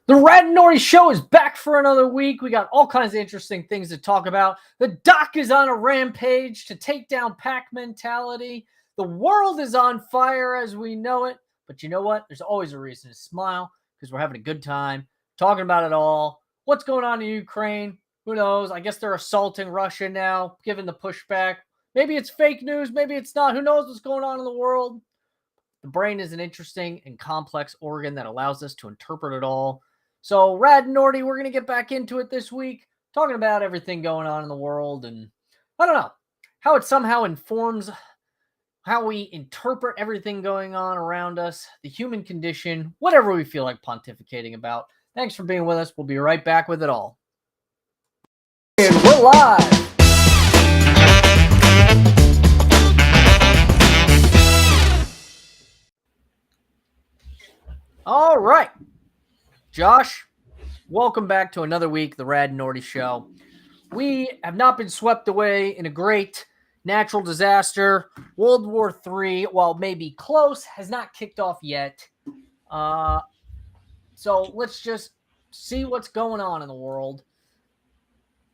The Rad and Norty Show is back for another week. We got all kinds of interesting things to talk about. The Doc is on a rampage to take down pack mentality. The world is on fire as we know it. But you know what? There's always a reason to smile because we're having a good time talking about it all. What's going on in Ukraine? Who knows? I guess they're assaulting Russia now, given the pushback. Maybe it's fake news. Maybe it's not. Who knows what's going on in the world? The brain is an interesting and complex organ that allows us to interpret it all. So, Rad and Norty, we're going to get back into it this week, talking about everything going on in the world and, I don't know, how it somehow informs how we interpret everything going on around us, the human condition, whatever we feel like pontificating about. Thanks for being with us. We'll be right back with it all. And we're live. All right. Josh, welcome back to another week, the Rad and Norty Show. We have not been swept away in a great natural disaster. World War III, while maybe close, has not kicked off yet. So let's just see what's going on in the world.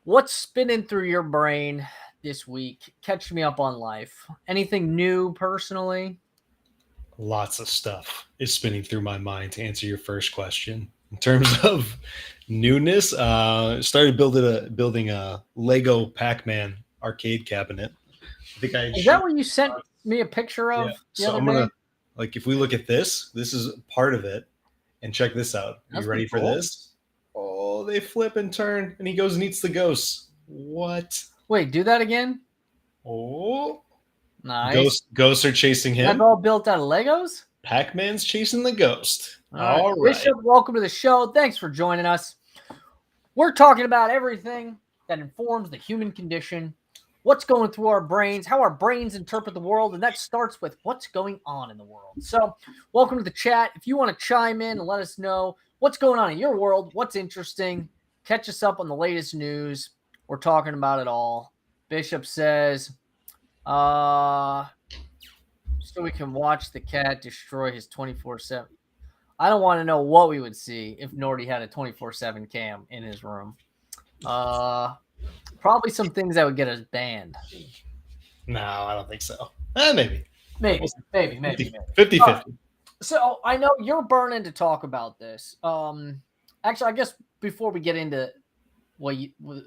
What's spinning through your brain this week? Catch me up on life. Anything new personally? Lots of stuff is spinning through my mind to answer your first question. In terms of newness, started building a Lego Pac-Man arcade cabinet. I think Is that what you sent me a picture of? Yeah. The So other I'm day? gonna if we look at this is part of it, and check this out. That's You ready pretty for cool. this? Oh, they flip and turn, and he goes and eats the ghosts. What? Wait, do that again? Oh, Nice. ghosts are chasing That's him. all built out of Legos? Pac-Man's chasing the ghost. All All right. Bishop, welcome to the show. Thanks for joining us. We're talking about everything that informs the human condition, what's going through our brains, how our brains interpret the world, and that starts with what's going on in the world. So welcome to the chat. If you want to chime in and let us know what's going on in your world, what's interesting, catch us up on the latest news. We're talking about it all. Bishop says, so we can watch the cat destroy his 24/7. I don't want to know what we would see if Norty had a 24/7 cam in his room. Probably some things that would get us banned. No, I don't think so. Maybe. Maybe. 50-50. So I know you're burning to talk about this. Actually, I guess before we get into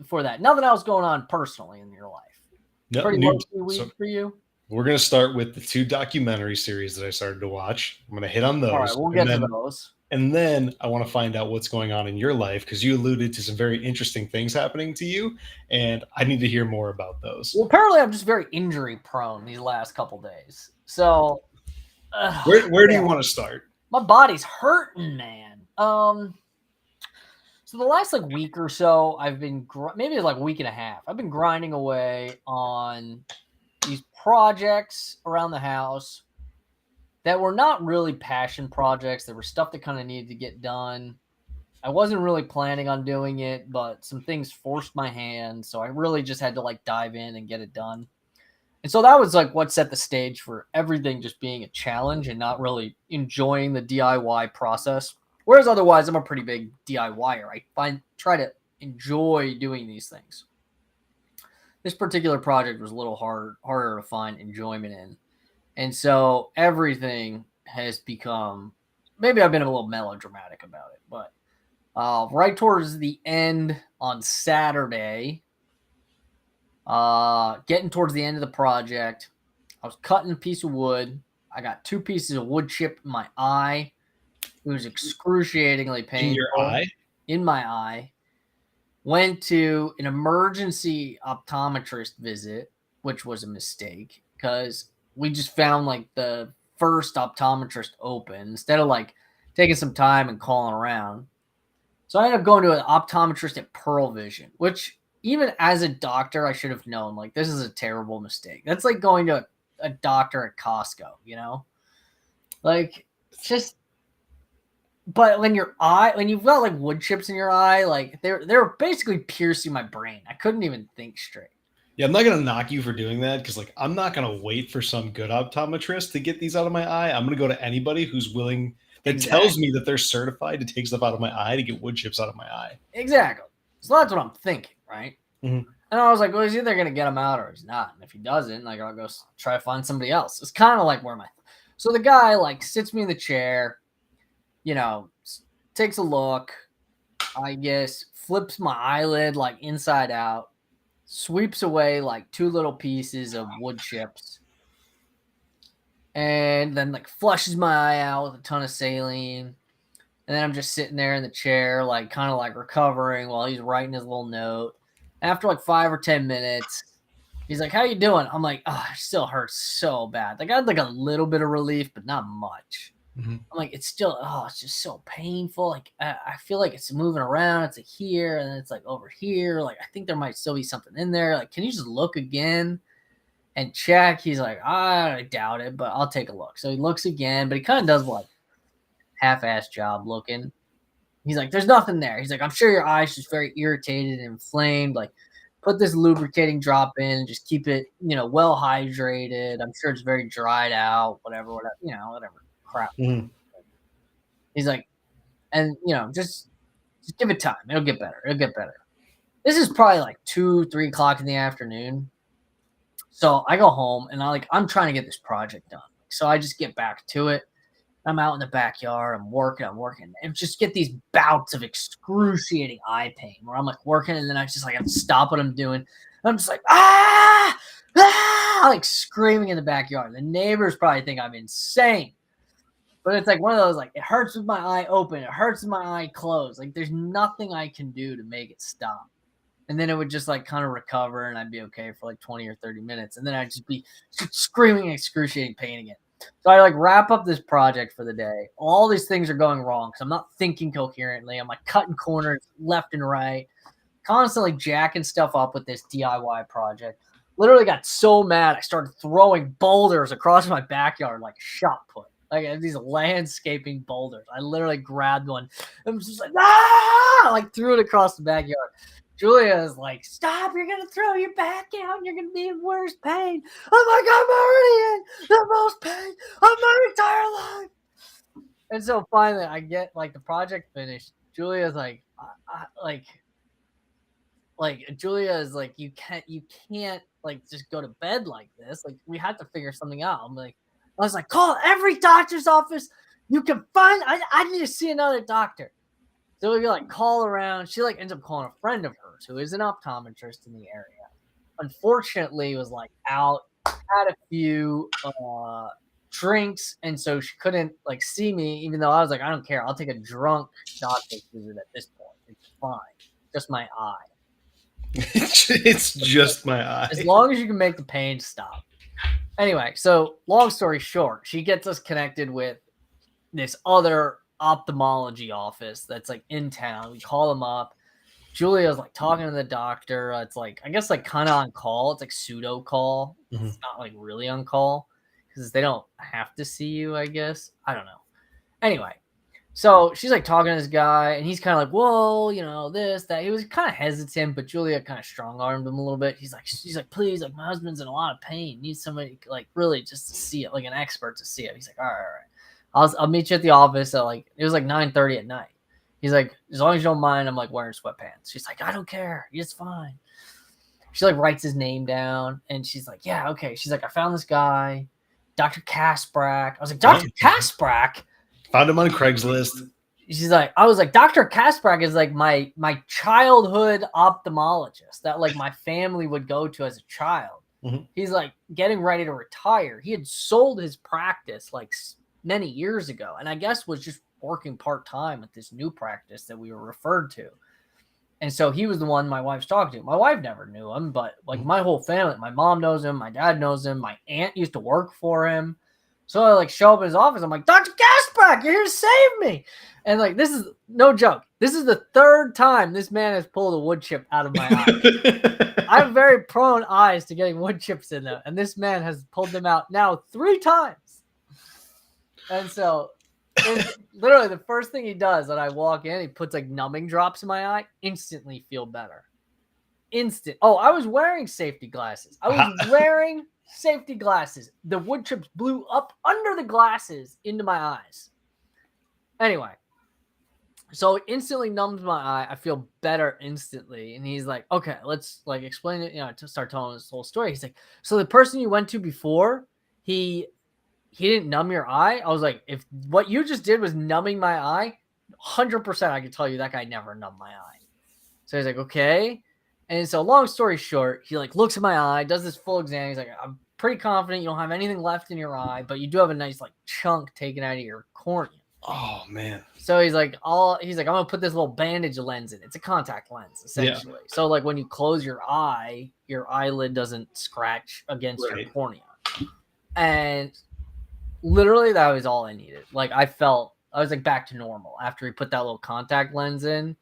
for that, nothing else going on personally in your life. No, Pretty low week for you. We're going to start with the 2 documentary series that I started to watch. I'm going to hit on those. All right, we'll get to those. And then I want to find out what's going on in your life because you alluded to some very interesting things happening to you, and I need to hear more about those. Well, apparently I'm just very injury prone these last couple days. So where do you want to start? My body's hurting, man. So the last week or so, I've been maybe it's a week and a half. I've been grinding away on these projects around the house that were not really passion projects. They were stuff that kind of needed to get done. I wasn't really planning on doing it, but some things forced my hand. So I really just had to dive in and get it done. And so that was what set the stage for everything just being a challenge and not really enjoying the DIY process. Whereas otherwise, I'm a pretty big DIYer. I try to enjoy doing these things. This particular project was a little harder to find enjoyment in. And so everything has become, maybe I've been a little melodramatic about it, but right towards the end on Saturday, getting towards the end of the project, I was cutting a piece of wood. I got 2 pieces of wood chip in my eye. It was excruciatingly painful. In your eye? In my eye. Went to an emergency optometrist visit, which was a mistake because we just found the first optometrist open instead of taking some time and calling around. So I ended up going to an optometrist at Pearl Vision, which even as a doctor, I should have known this is a terrible mistake. That's like going to a doctor at Costco, just. But when you've got wood chips in your eye, they're basically piercing my brain. I couldn't even think straight. Yeah, I'm not going to knock you for doing that because I'm not going to wait for some good optometrist to get these out of my eye. I'm going to go to anybody who's willing that tells me that they're certified to take stuff out of my eye to get wood chips out of my eye. Exactly. So that's what I'm thinking, right? Mm-hmm. And I was like, well, he's either going to get him out or he's not. And if he doesn't, like, I'll go try to find somebody else. It's kind of like where so the guy, like, sits me in the chair, you know, takes a look, I guess, flips my eyelid, like, inside out, sweeps away, like, 2 little pieces of wood chips, and then, like, flushes my eye out with a ton of saline. And then I'm just sitting there in the chair, like, kind of like recovering while he's writing his little note. After like 5 or 10 minutes, he's like, how you doing? I'm like, oh, it still hurts so bad. Like, I had like a little bit of relief, but not much. Mm-hmm. I'm like, it's still, it's just so painful. Like, I feel like it's moving around. It's like here, and then it's like over here. Like, I think there might still be something in there. Like, can you just look again and check? He's like, I doubt it, but I'll take a look. So he looks again, but he kind of does like half-ass job looking. He's like, there's nothing there. He's like, I'm sure your eye's just very irritated and inflamed. Like, put this lubricating drop in and just keep it, well hydrated. I'm sure it's very dried out, whatever, whatever crap. Mm-hmm. He's like, and, just give it time. It'll get better. This is probably like 2-3 o'clock in the afternoon. So I go home and I'm trying to get this project done. So I just get back to it. I'm out in the backyard. I'm working, and just get these bouts of excruciating eye pain where I'm like working, and then I just like have to stop what I'm doing. I'm just like like screaming in the backyard. The neighbors probably think I'm insane, but it's like one of those like it hurts with my eye open, it hurts with my eye closed. Like there's nothing I can do to make it stop. And then it would just like kind of recover, and I'd be okay for like 20 or 30 minutes, and then I'd just be screaming excruciating pain again. So I like wrap up this project for the day. All these things are going wrong because I'm not thinking coherently. I'm like cutting corners left and right, constantly jacking stuff up with this DIY project. Literally got so mad I started throwing boulders across my backyard like shot put. Like these landscaping boulders. I literally grabbed one. I'm just like, like threw it across the backyard. Julia is like, stop, you're going to throw your back out. You're going to be in worse pain. I'm like, I'm already in the most pain of my entire life. And so finally I get like the project finished. Julia's like, Julia is like, you can't like just go to bed like this. Like we have to figure something out. I was like, call every doctor's office you can find. I need to see another doctor. So we like call around. She like ends up calling a friend of hers who is an optometrist in the area. Unfortunately, was like out, had a few drinks, and so she couldn't like see me. Even though I was like, I don't care. I'll take a drunk doctor's visit at this point. It's fine. Just my eye. It's just my eye. As long as you can make the pain stop. Anyway, so long story short, she gets us connected with this other ophthalmology office that's like in town. We call them up. Julia's like talking to the doctor. It's like, I guess like kind of on call. It's like pseudo call. Mm-hmm. It's not like really on call because they don't have to see you, I guess. I don't know. Anyway, so she's like talking to this guy and he's kind of like, whoa, this, that. He was kind of hesitant, but Julia kind of strong armed him a little bit. She's like, please, like my husband's in a lot of pain. Needs somebody like really just to see it, like an expert to see it. He's like, all right. I'll meet you at the office at like, it was like 9:30 at night. He's like, as long as you don't mind, I'm like wearing sweatpants. She's like, I don't care. It's fine. She like writes his name down and she's like, yeah, okay. She's like, I found this guy, Dr. Kasprak. I was like, Dr. Kasprak? Found him on Craigslist. She's like, I was like, Dr. Kasprak is like my childhood ophthalmologist that like my family would go to as a child. Mm-hmm. He's like getting ready to retire. He had sold his practice like many years ago, and I guess was just working part-time at this new practice that we were referred to. And so he was the one my wife's talking to. My wife never knew him, but like my whole family, my mom knows him, my dad knows him, my aunt used to work for him. So I like show up in his office. I'm like, Dr. Kasprak, you're here to save me. And like, this is no joke. This is the third time this man has pulled a wood chip out of my eye. I have very prone eyes to getting wood chips in them. And this man has pulled them out now 3 times. And so literally the first thing he does when I walk in, he puts like numbing drops in my eye, instantly feel better. Instant. Oh, I was wearing safety glasses. The wood chips blew up under the glasses into my eyes. Anyway, so it instantly numbs my eye. I feel better instantly. And he's like, okay, let's like explain it, to start telling this whole story. He's like, so the person you went to before, he didn't numb your eye. I was like, if what you just did was numbing my eye, 100% I can tell you that guy never numbed my eye. So he's like, okay. And so long story short, he like looks at my eye, does this full exam. He's like, I'm pretty confident you don't have anything left in your eye, but you do have a nice like chunk taken out of your cornea. Oh man. So he's like, I'm gonna put this little bandage lens in. It's a contact lens, essentially. Yeah. So like when you close your eye, your eyelid doesn't scratch against your cornea. And literally that was all I needed. Like I was like back to normal after he put that little contact lens in.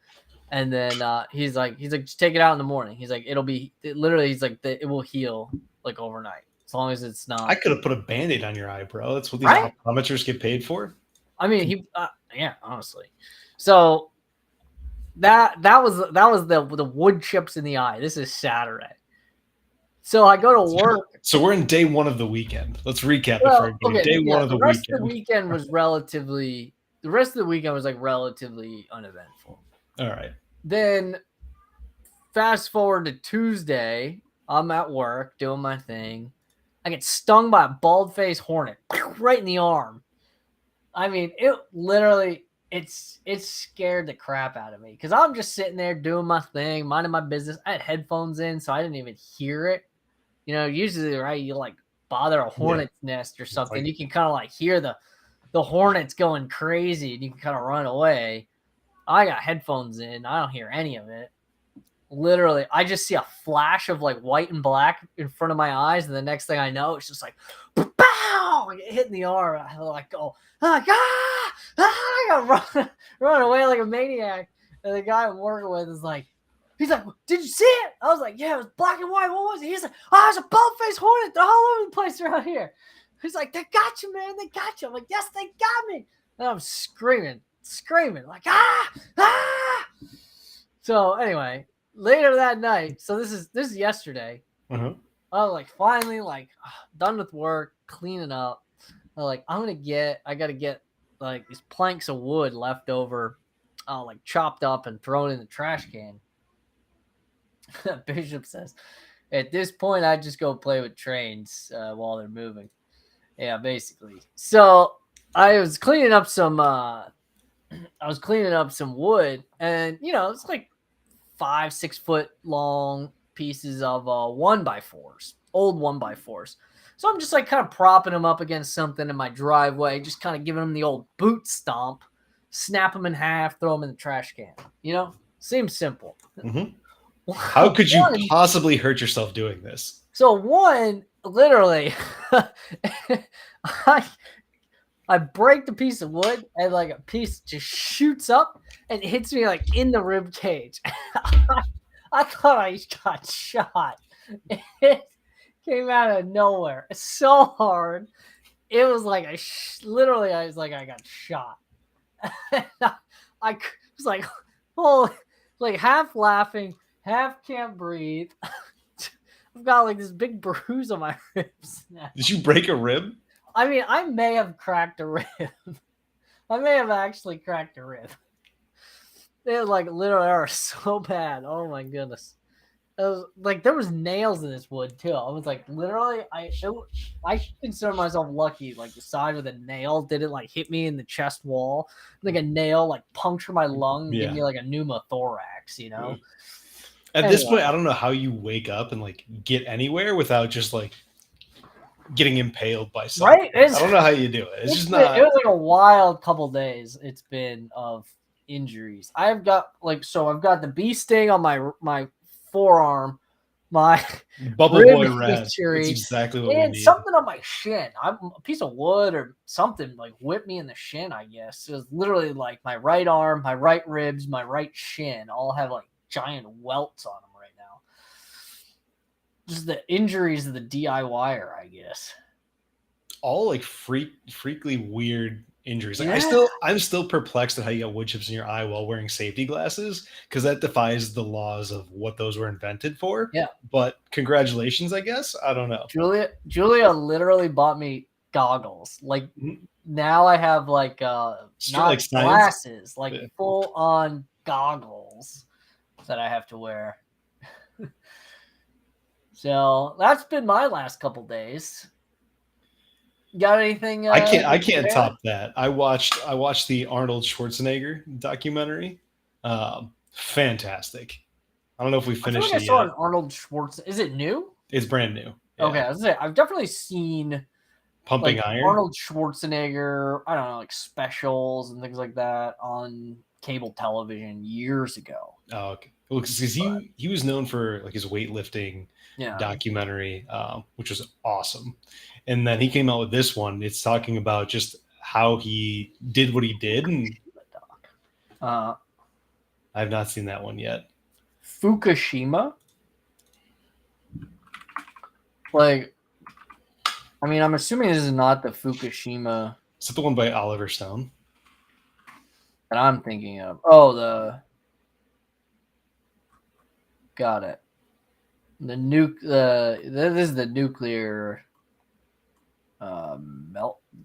And then he's like, just take it out in the morning. He's like, it will heal like overnight as long as it's not. I could have put a Band-Aid on your eye, bro. That's what these optometrists get paid for. I mean, honestly. So that was the wood chips in the eye. This is Saturday. So I go to work. So we're in day one of the weekend. Let's recap it for everybody. Day one of the weekend. The rest of the weekend was relatively uneventful. All right. Then fast forward to Tuesday. I'm at work doing my thing. I get stung by a bald-faced hornet right in the arm. I mean, it scared the crap out of me because I'm just sitting there doing my thing, minding my business. I had headphones in, so I didn't even hear it. Usually, right, you like bother a hornet's nest or something. You can kind of like hear the hornets going crazy and you can kind of run away. I got headphones in. I don't hear any of it. Literally, I just see a flash of like white and black in front of my eyes. And the next thing I know, it's just like, pow! I get hit in the arm. I like go, I gotta run away like a maniac. And the guy I'm working with is like, he's like, did you see it? I was like, yeah, it was black and white. What was it? He's like, oh, it's a bald-faced hornet. They're all over the place around here. He's like, they got you, man. They got you. I'm like, yes, they got me. And I'm screaming like, ah. So anyway, later that night, so this is yesterday. Uh-huh. I was like, finally, like, done with work, cleaning up. I'm like, I gotta get like these planks of wood left over, like chopped up and thrown in the trash can. Bishop says, at this point, I just go play with trains while they're moving. Yeah, basically. So I was cleaning up some wood, and it's like 5-6 foot long pieces of 1x4s, old 1x4s. So I'm just like kind of propping them up against something in my driveway, just kind of giving them the old boot stomp, snap them in half, throw them in the trash can. Seems simple. Mm-hmm. How could you possibly hurt yourself doing this? So one, literally, I break the piece of wood and like a piece just shoots up and hits me like in the rib cage. I thought I got shot. It came out of nowhere so hard. It was like literally I was like I got shot. I was like, oh, like half laughing, half can't breathe. I've got like this big bruise on my ribs now. Did you break a rib? I mean, I may have cracked a rib. I may have actually cracked a rib. They like literally are so bad. Oh my goodness. It was like there was nails in this wood too. I was like literally I consider myself lucky. Like the side of the nail didn't like hit me in the chest wall. Like a nail like puncture my lung, give me like a pneumothorax, At this point, I don't know how you wake up and like get anywhere without just like getting impaled by something. Right? I don't know how you do it. It's just not. It was like a wild couple days. It's been of injuries. I've got the bee sting on my forearm, my bubble boy rat. That's exactly what we need. Something on my shin. A piece of wood or something like whipped me in the shin. I guess it was literally like my right arm, my right ribs, my right shin all have like giant welts on them right now. Just the injuries of the DIYer, I guess. All like freakily weird injuries. Like I'm still perplexed at how you got wood chips in your eye while wearing safety glasses, because that defies the laws of what those were invented for. Yeah. But congratulations, I guess. I don't know. Julia literally got goggles. Like now I have like not like science? glasses, like full on goggles that I have to wear. So that's been my last couple days. Got anything? I can't top that. I watched the Arnold Schwarzenegger documentary. Fantastic. I don't know if we finished it I saw yet. an Arnold Schwarzenegger. Is it new? It's brand new. Yeah. Okay, I was gonna say, I've definitely seen Pumping Iron. Arnold Schwarzenegger. I don't know, like specials and things like that on cable television years ago. Oh, okay. Well, because he was known for like his weightlifting documentary, which was awesome. And then he came out with this one. It's talking about just how he did what he did. And I have not seen that one yet. Fukushima. Like, I mean, I'm assuming this is not the Fukushima. Is it the one by Oliver Stone? That I'm thinking of. Oh, got it. This is the nuclear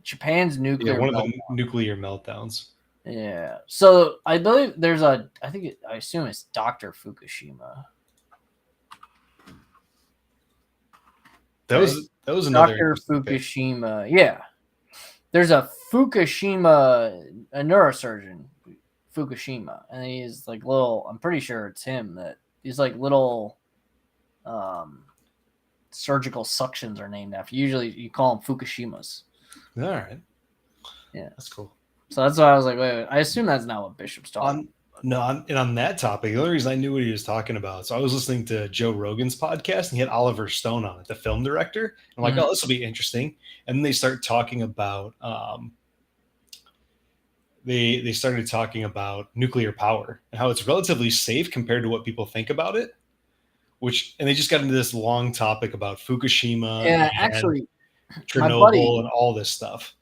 Japan's nuclear. Yeah, one of the nuclear meltdowns. Yeah. So I believe there's I assume it's Dr. Fukushima. That was another Dr. Fukushima. Pick. Yeah. There's a Fukushima, a neurosurgeon, Fukushima, and he's like little. I'm pretty sure it's him. That he's like little. Surgical suctions are named after. Usually, you call them Fukushimas. All right. Yeah, that's cool. So that's why I was like, wait. I assume that's not what Bishop's talking. And on that topic, the only reason I knew what he was talking about, so I was listening to Joe Rogan's podcast, and he had Oliver Stone on it, the film director. I'm like, oh, this will be interesting. And then they start talking about they started talking about nuclear power and how it's relatively safe compared to what people think about it. And they just got into this long topic about Fukushima, and actually Chernobyl, and all this stuff.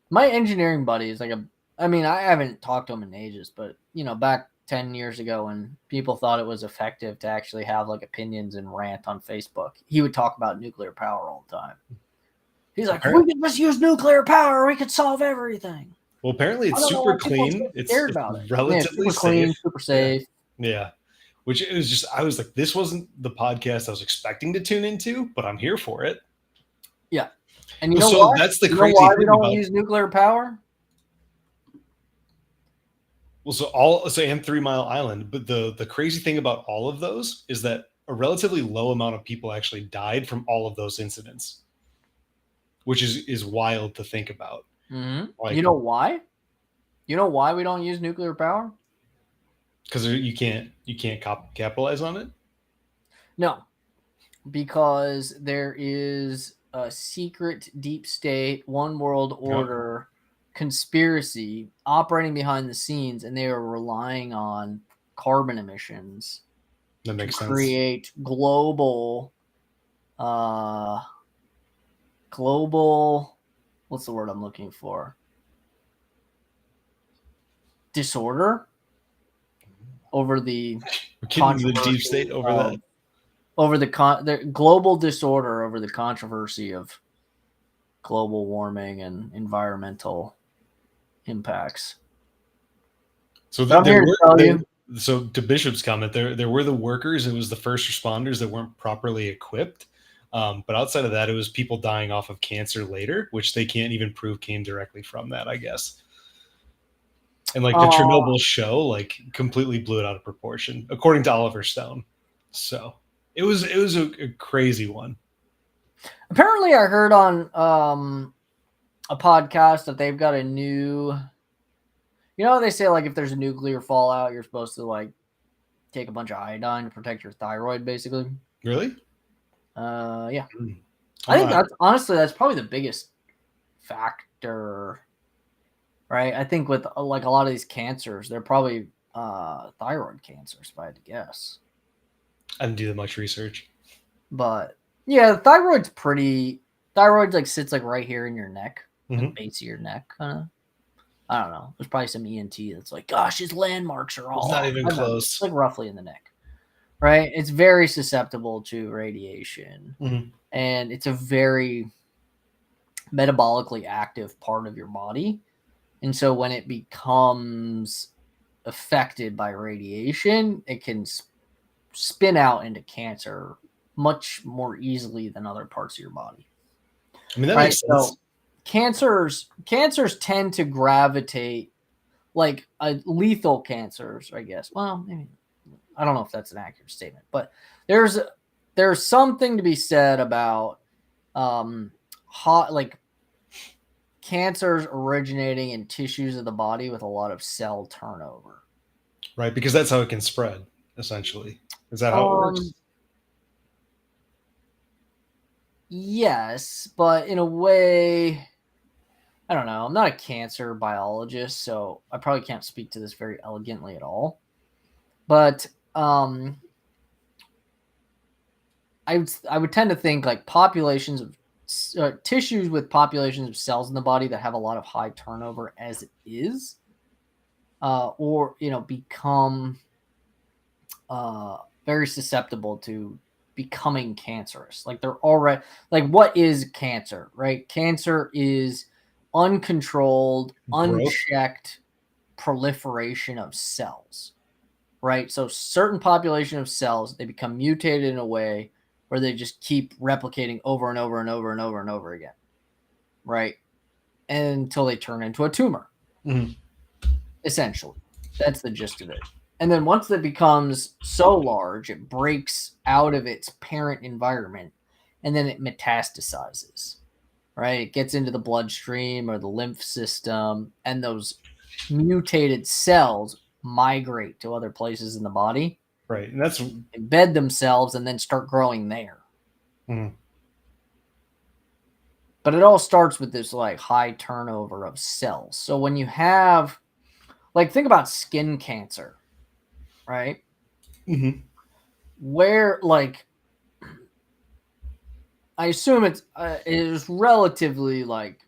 My engineering buddy is like I haven't talked to him in ages, but back 10 years ago when people thought it was effective to actually have like opinions and rant on Facebook, he would talk about nuclear power all the time. He's like, we could just use nuclear power, we could solve everything. Well, apparently it's super clean. It's relatively clean, super safe. Yeah. Which it was just, I was like, this wasn't the podcast I was expecting to tune into, but I'm here for it. Yeah. And you know what? That's the crazy why thing we don't use nuclear power? Well, and 3 Mile Island, but the crazy thing about all of those is that a relatively low amount of people actually died from all of those incidents, which is wild to think about. Mm-hmm. Like, you know why? You know why we don't use nuclear power? Because you can't capitalize on it? No, because there is a secret deep state, one world order conspiracy operating behind the scenes, and they are relying on carbon emissions that makes sense. Create global, what's the word I'm looking for? Disorder over the deep state over that. Over the global disorder over the controversy of global warming and environmental impacts. So so to Bishop's comment, there were the workers. It was the first responders that weren't properly equipped. But outside of that, it was people dying off of cancer later, which they can't even prove came directly from that, I guess. And like the Chernobyl show, like completely blew it out of proportion, according to Oliver Stone. So it was a crazy one. Apparently, I heard on a podcast that they've got a new. They say like if there's a nuclear fallout, you're supposed to like take a bunch of iodine to protect your thyroid, basically. Really? Yeah. I think that's probably the biggest factor. Right, I think with like a lot of these cancers, they're probably thyroid cancers, if I had to guess. I didn't do that much research, but yeah, thyroid's like sits like right here in your neck, the base of your neck, kind of. I don't know. There's probably some ENT that's like, gosh, his landmarks are all. It's not even close. It's like roughly in the neck, right? It's very susceptible to radiation, and it's a very metabolically active part of your body. And so when it becomes affected by radiation, it can spin out into cancer much more easily than other parts of your body. I mean, that makes sense. So cancers tend to gravitate, like lethal cancers, I guess. Well, maybe, I don't know if that's an accurate statement, but there's something to be said about like cancers originating in tissues of the body with a lot of cell turnover. Right, because that's how it can spread, essentially. Is that how it works? Yes, but in a way, I don't know. I'm not a cancer biologist, so I probably can't speak to this very elegantly at all. But I would tend to think like populations of tissues with populations of cells in the body that have a lot of high turnover as it is, or become very susceptible to becoming cancerous. Like they're already, like, what is cancer, right? Cancer is uncontrolled, unchecked proliferation of cells, right? So certain population of cells, they become mutated in a way where they just keep replicating over and over and over and over and over again, right? Until they turn into a tumor. Mm-hmm. Essentially, that's the gist of it. And then once it becomes so large, it breaks out of its parent environment, and then it metastasizes, right? It gets into the bloodstream or the lymph system, and those mutated cells migrate to other places in the body. Right. And that's embed themselves and then start growing there. Mm. But it all starts with this like high turnover of cells. So when you have, like, think about skin cancer, right? Mm-hmm. Where, like, I assume it is relatively like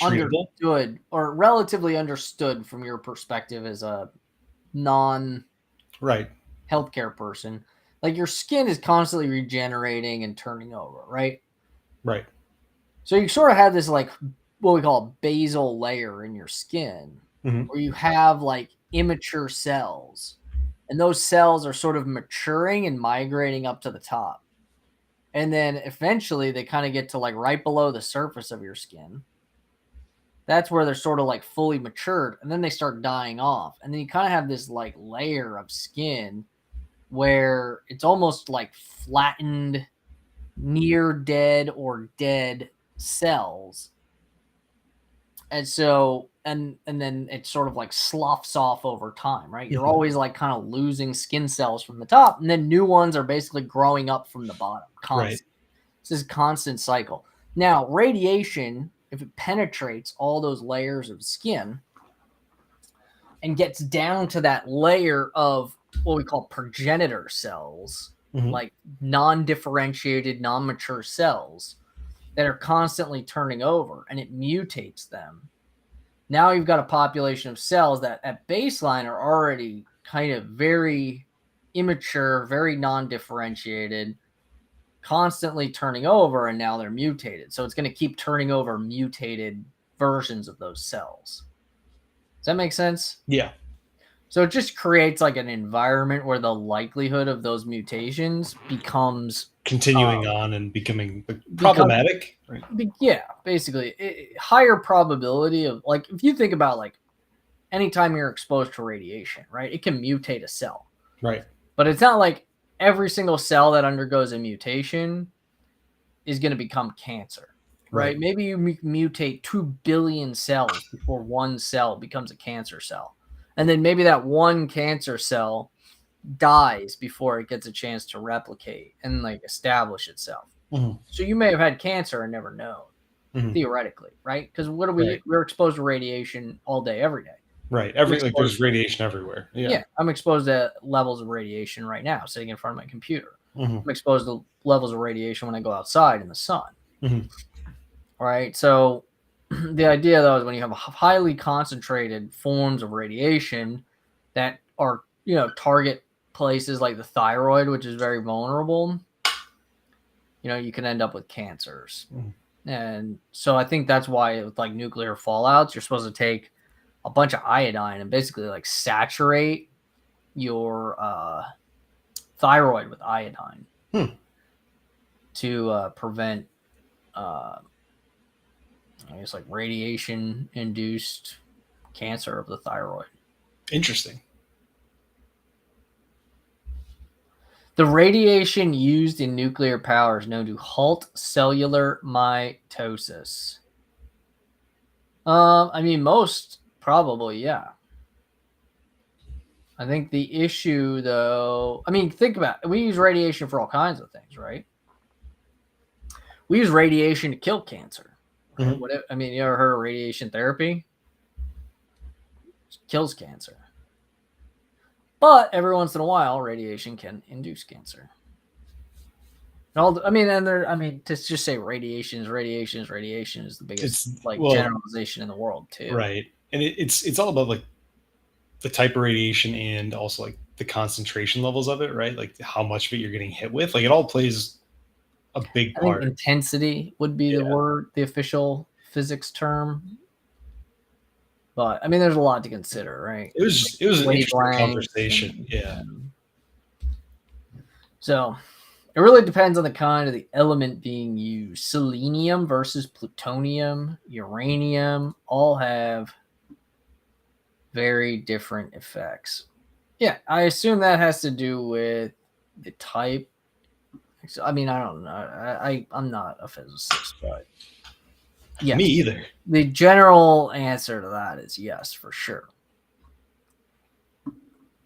understood or relatively understood from your perspective as a right healthcare person. Like, your skin is constantly regenerating and turning over, right? Right. So you sort of have this like what we call a basal layer in your skin, mm-hmm. where you have like immature cells, and those cells are sort of maturing and migrating up to the top. And then eventually they kind of get to like right below the surface of your skin. That's where they're sort of like fully matured, and then they start dying off. And then you kind of have this like layer of skin where it's almost like flattened, near dead or dead cells. And so and then it sort of like sloughs off over time, right? You're always like kind of losing skin cells from the top, and then new ones are basically growing up from the bottom constantly. Right. This is a constant cycle. Now, radiation, if it penetrates all those layers of skin and gets down to that layer of what we call progenitor cells, mm-hmm. like non-differentiated, non-mature cells that are constantly turning over, and it mutates them. Now you've got a population of cells that at baseline are already kind of very immature, very non-differentiated, constantly turning over, and now they're mutated. So it's going to keep turning over mutated versions of those cells. Does that make sense? Yeah. So it just creates like an environment where the likelihood of those mutations becomes continuing on and becoming problematic. Right. Yeah, basically higher probability of, like, if you think about like anytime you're exposed to radiation, right, it can mutate a cell. Right. But it's not like every single cell that undergoes a mutation is going to become cancer. Right? Maybe you mutate 2 billion cells before one cell becomes a cancer cell. And then maybe that one cancer cell dies before it gets a chance to replicate and like establish itself. Mm-hmm. So you may have had cancer and never known, mm-hmm. theoretically, right? Because what are we? Right. We're exposed to radiation all day, every day. Right. There's radiation everywhere. Yeah. I'm exposed to levels of radiation right now, sitting in front of my computer. Mm-hmm. I'm exposed to levels of radiation when I go outside in the sun. Mm-hmm. All right. So the idea, though, is when you have highly concentrated forms of radiation that are, target places like the thyroid, which is very vulnerable, you can end up with cancers. Mm. And so I think that's why with like nuclear fallouts, you're supposed to take a bunch of iodine and basically like saturate your thyroid with iodine to prevent, I guess, like radiation-induced cancer of the thyroid. Interesting. The radiation used in nuclear power is known to halt cellular mitosis. I mean, most probably, yeah. I think the issue, though, I mean, think about it. We use radiation for all kinds of things, right? We use radiation to kill cancer. Right? Mm-hmm. I mean, you ever heard of radiation therapy? It kills cancer. But every once in a while, radiation can induce cancer. To just say radiation is the biggest generalization in the world too. Right, and it's all about like the type of radiation and also like the concentration levels of it, right? Like how much of it you're getting hit with. Like it all plays a big part. I think intensity would be the official physics term. But I mean, there's a lot to consider, right? It was an interesting conversation. So it really depends on the kind of the element being used. Selenium versus plutonium, uranium, all have very different effects. Yeah, I assume that has to do with the type. I mean, I don't know. I'm not a physicist, but yeah. Me either. The general answer to that is yes, for sure.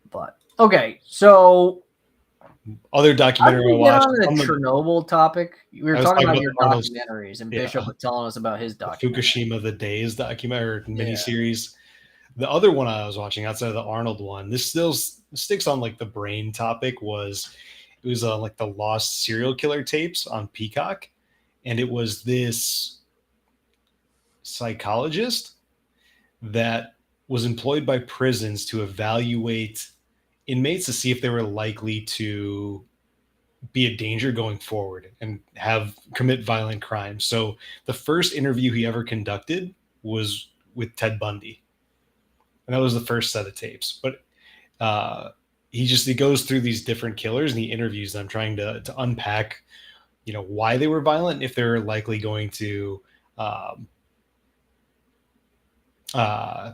But okay, so other documentary I watched on the Chernobyl topic. We were talking about your documentaries, and Bishop was telling us about his documentary. Fukushima the Days documentary miniseries. The other one I was watching outside of the Arnold one, this still sticks on like the brain topic, it was like the lost serial killer tapes on Peacock, and it was this psychologist that was employed by prisons to evaluate inmates to see if they were likely to be a danger going forward and commit violent crimes. So the first interview he ever conducted was with Ted Bundy, and that was the first set of tapes. But he goes through these different killers and he interviews them, trying to unpack, why they were violent, and if they're likely going to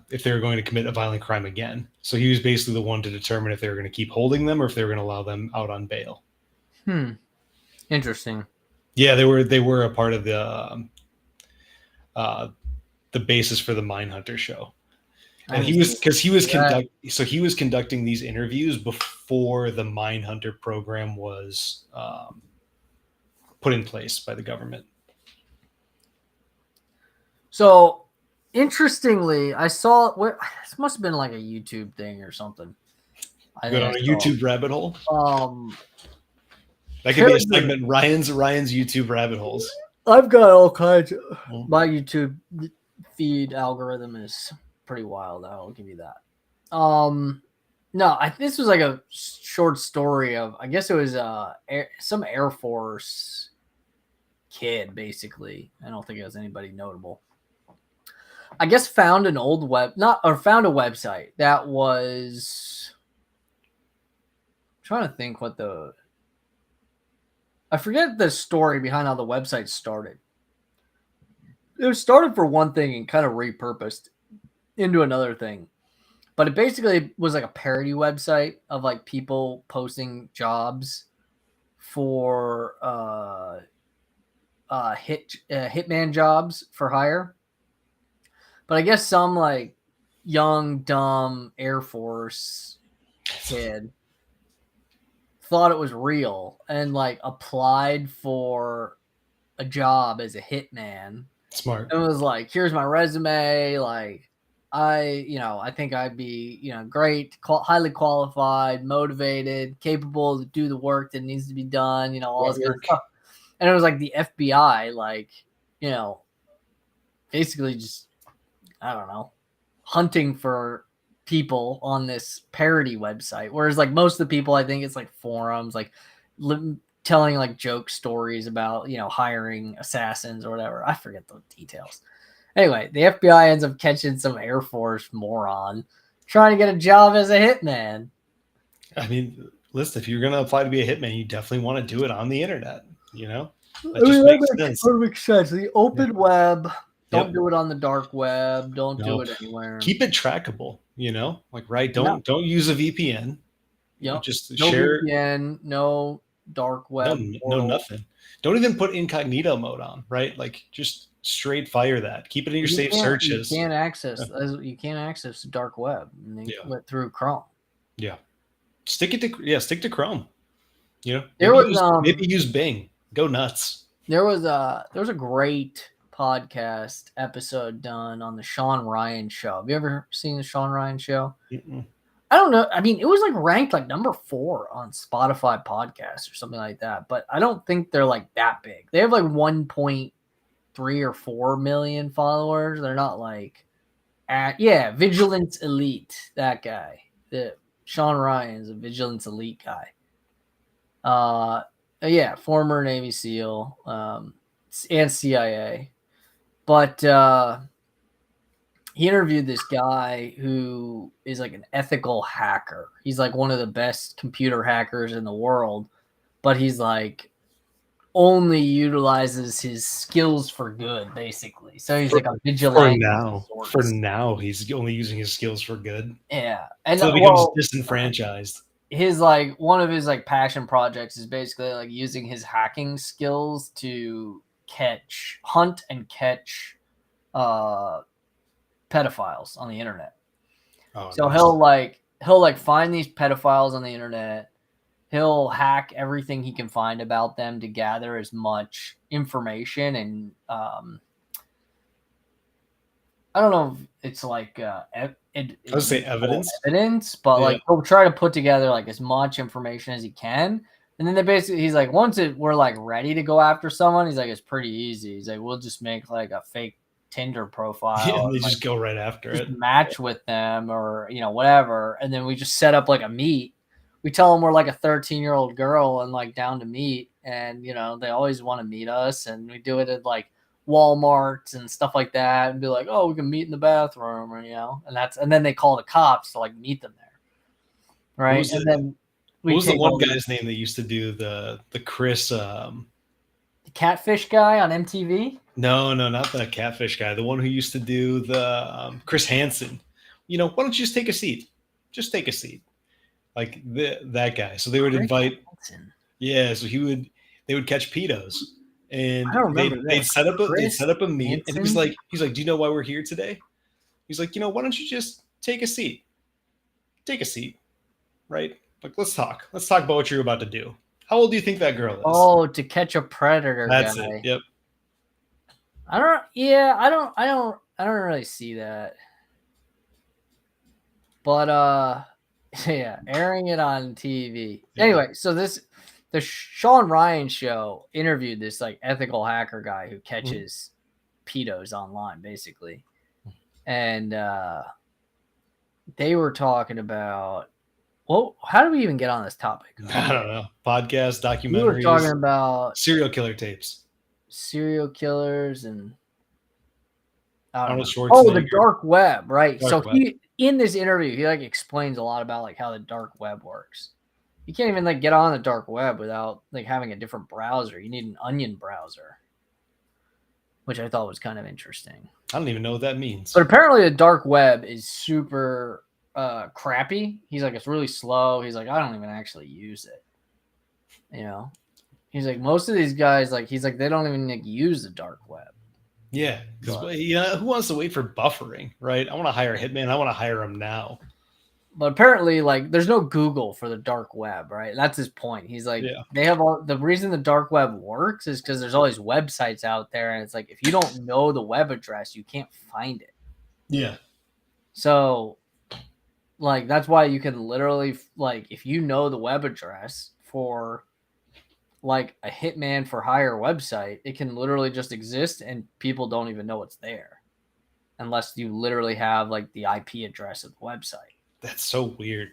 if they were going to commit a violent crime again. So he was basically the one to determine if they were going to keep holding them or if they were going to allow them out on bail. Interesting. Yeah, they were a part of the basis for the Mindhunter show. And he was conducting these interviews before the Mindhunter program was put in place by the government. So, interestingly, I saw this must have been like a YouTube thing or something. Good on a YouTube rabbit hole. That could be a segment. Ryan's YouTube rabbit holes. I've got all kinds. My YouTube feed algorithm is pretty wild. I'll give you that. No, this was like a short story of, I guess it was some Air Force kid, basically. I don't think it was anybody notable. I guess found a website that was, I'm trying to think I forget the story behind how the website started. It was started for one thing and kind of repurposed into another thing. But it basically was like a parody website of like people posting jobs for hitman jobs for hire. But I guess some like young, dumb Air Force kid thought it was real and like applied for a job as a hitman. Smart. It was like, here's my resume. Like, I think I'd be, great, highly qualified, motivated, capable to do the work that needs to be done, all this kind of stuff. And it was like the FBI, like, basically just, I don't know, hunting for people on this parody website. Whereas like most of the people, I think it's like forums, like telling like joke stories about, hiring assassins or whatever. I forget the details. Anyway, the FBI ends up catching some Air Force moron trying to get a job as a hitman. I mean, listen, if you're going to apply to be a hitman, you definitely want to do it on the internet. That just makes sense. Perfect sense. The open web. Don't Yep. do it on the dark web. Don't do No. it anywhere. Keep it trackable, right? No. Don't use a VPN. Yep. Just No share. VPN, no dark web. No, nothing. Don't even put incognito mode on, right? Like just straight fire that. Keep it in your safe searches. You can't access the dark web through Chrome. Yeah. Stick to Chrome. Maybe use Bing. Go nuts. There was a great podcast episode done on the Sean Ryan show. Have you ever seen the Sean Ryan show? Mm-mm. I don't know. I mean, it was like ranked like number 4 on Spotify podcasts or something like that. But I don't think they're like that big. They have like 1.3 or 4 million followers. They're not like Vigilance Elite. That guy. The Sean Ryan's a Vigilance Elite guy. Former Navy SEAL and CIA. But he interviewed this guy who is like an ethical hacker. He's like one of the best computer hackers in the world, but he's like only utilizes his skills for good, basically. So he's like a vigilante. For now, he's only using his skills for good. Yeah, and so he becomes disenfranchised. His like one of his like passion projects is basically like using his hacking skills to hunt and catch pedophiles on the internet. So nice. he'll find these pedophiles on the internet. He'll hack everything he can find about them to gather as much information and I don't know if it's like I would say evidence, but like he'll try to put together like as much information as he can. And then he's like, once we're like ready to go after someone, he's like, it's pretty easy. He's like, we'll just make like a fake Tinder profile. Yeah, and they just go right after it. Match with them or, whatever. And then we just set up like a meet. We tell them we're like a 13-year-old girl and like down to meet. And, they always want to meet us. And we do it at like Walmart and stuff like that and be like, oh, we can meet in the bathroom or, and then they call the cops to like meet them there. Right. And then what was the one guy's name that used to do the Chris the catfish guy on MTV? No, not the catfish guy. The one who used to do the Chris Hansen. Why don't you just take a seat? Just take a seat. Like that guy. So they would invite. Yeah, so they would catch pedos. And they'd set up a meet. And he's like, do you know why we're here today? He's like, why don't you just take a seat? Take a seat. Right? Like, let's talk. Let's talk about what you're about to do. How old do you think that girl is? Oh, to catch a predator. That's guy. it. Yep. I don't really see that. But airing it on TV. Yeah. Anyway, so the Sean Ryan show interviewed this like ethical hacker guy who catches pedos online, basically. And they were talking about, well, how did we even get on this topic? I don't know. Podcast, documentaries. We were talking about serial killer tapes. Serial killers and Arnold Schwarzenegger. Oh, the dark web, right? He in this interview, he like explains a lot about like how the dark web works. You can't even like get on the dark web without like having a different browser. You need an Onion browser, which I thought was kind of interesting. I don't even know what that means. But apparently the dark web is super crappy. He's like, it's really slow. He's like, I don't even actually use it. He's like, most of these guys, like, he's like, they don't even like use the dark web. Yeah. Who wants to wait for buffering, right? I want to hire a hitman. I want to hire him now. But apparently, like, there's no Google for the dark web, right? That's his point. He's like, they have the reason the dark web works is because there's all these websites out there, and it's like, if you don't know the web address, you can't find it. Yeah. So, like, that's why you can literally, like, if you know the web address for, like, a hitman for hire website, it can literally just exist, and people don't even know it's there, unless you literally have, like, the IP address of the website. That's so weird.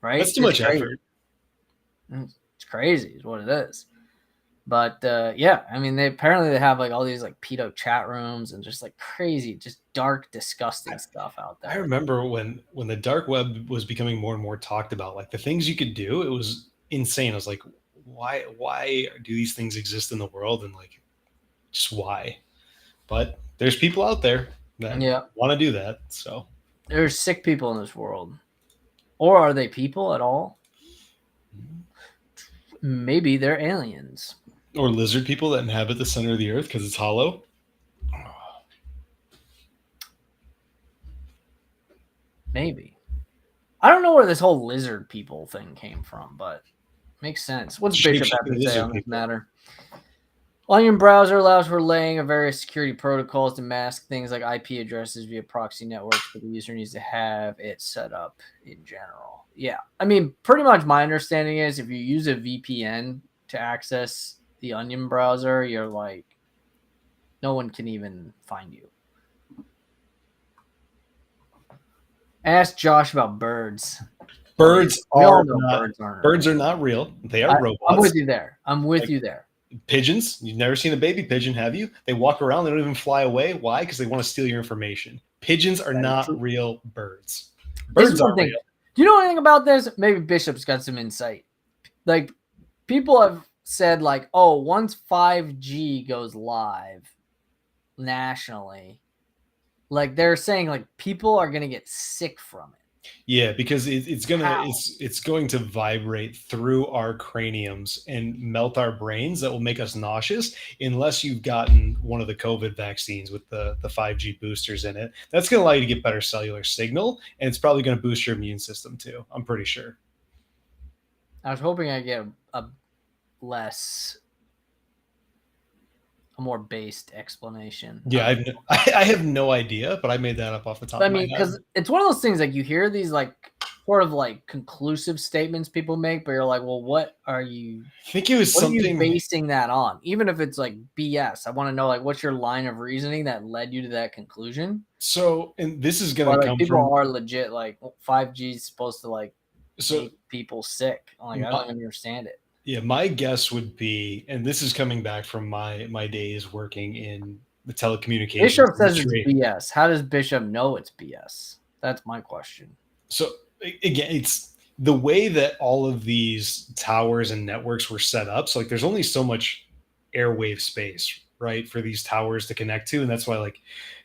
Right? That's too much effort. It's crazy is what it is. But yeah, I mean, they have like all these like pedo chat rooms and just like crazy, just dark, disgusting stuff out I there. remember when the dark web was becoming more and more talked about, like the things you could do, it was insane. I was like, why do these things exist in the world, and like just why? But there's people out there that Yeah, want to do that. So there's sick people in this world, or are they people at all? Maybe they're aliens. or lizard people that inhabit the center of the earth because it's hollow. Maybe. I don't know where this whole lizard people thing came from, but makes sense. What's Bishop have to say on this matter? Onion browser allows for laying of various security protocols to mask things like IP addresses via proxy networks, but the user needs to have it set up in general. Yeah. I mean, pretty much my understanding is if you use a VPN to access the Onion browser, you're like, no one can even find you. Ask Josh about birds. Birds are not, birds are real. not real. They are robots. I'm with you there. I'm with you there. Pigeons, you've never seen a baby pigeon, have you? They walk around, they don't even fly away. Why? Because they want to steal your information. Pigeons are not real birds. Birds are real. Do you know anything about this? Maybe Bishop's got some insight. Like, people have said, like, oh, once 5G goes live nationally, like they're saying, like people are gonna get sick from it. Yeah, because it's going to vibrate through our craniums and melt our brains. That will make us nauseous unless you've gotten one of the COVID vaccines with the 5G boosters in it. That's going to allow you to get better cellular signal, and it's probably going to boost your immune system too. I'm pretty sure. I was hoping I get a more based explanation. Yeah, I have no idea, but I made that up off the top of my head. Because it's one of those things like you hear these like sort of like conclusive statements people make, but you're like, well, what are you? I think it was something. What are you basing that on? Even if it's like BS, I want to know like what's your line of reasoning that led you to that conclusion. So, and this is going to come people from are legit like 5G is supposed to like make people sick. Like I don't understand it. Yeah, my guess would be, and this is coming back from my days working in the telecommunications. Bishop says it's BS. How does Bishop know it's BS? That's my question. So again, it's the way that all of these towers and networks were set up. So like there's only so much airwave space, right, for these towers to connect to. And that's why like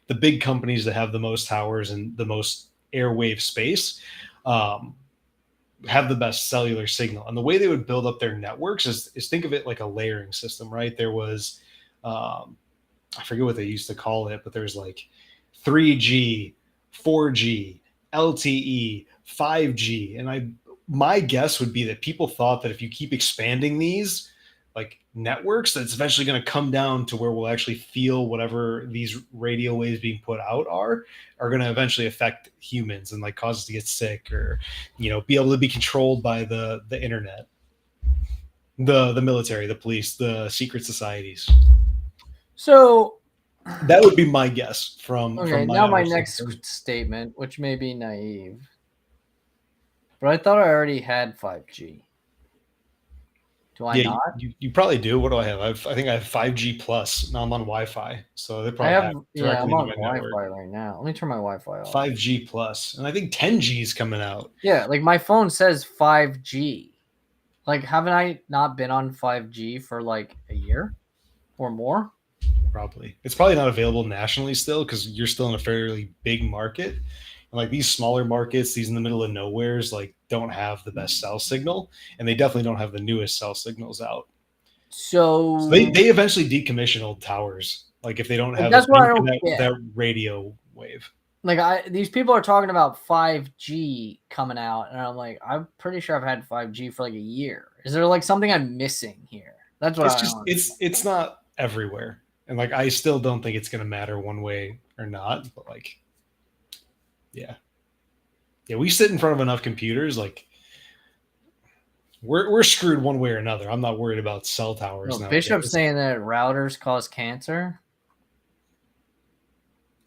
the big companies that have the most towers and the most airwave space have the best cellular signal. And the way they would build up their networks is think of it like a layering system, right? There was, I forget what they used to call it, but there's like 3G, 4G, LTE, 5G. And my guess would be that people thought that if you keep expanding these like networks, that it's eventually going to come down to where we'll actually feel whatever these radio waves being put out are going to eventually affect humans and like cause us to get sick or, you know, be able to be controlled by the internet, the military, the police, the secret societies. So that would be my guess from my next statement, which may be naive, but I thought I already had 5G. Do I not? You probably do. What do I have? I think I have 5G plus. Now I'm on Wi-Fi, so they probably have directly I'm on Wi-Fi right now. Let me turn my Wi-Fi off. 5G plus, and I think 10G is coming out. Yeah, like my phone says 5G. Like, haven't I not been on 5G for like a year or more? Probably. It's probably not available nationally still because you're still in a fairly big market. And like these smaller markets, these in the middle of nowheres, like don't have the best cell signal, and they definitely don't have the newest cell signals out. So they eventually decommission old towers. Like if they don't have that radio wave. Like these people are talking about 5G coming out, and I'm like, I'm pretty sure I've had 5G for like a year. Is there like something I'm missing here? That's what it's not everywhere. And like I still don't think it's gonna matter one way or not, but like yeah, we sit in front of enough computers. Like we're screwed one way or another. I'm not worried about cell towers now. Bishop's saying that routers cause cancer.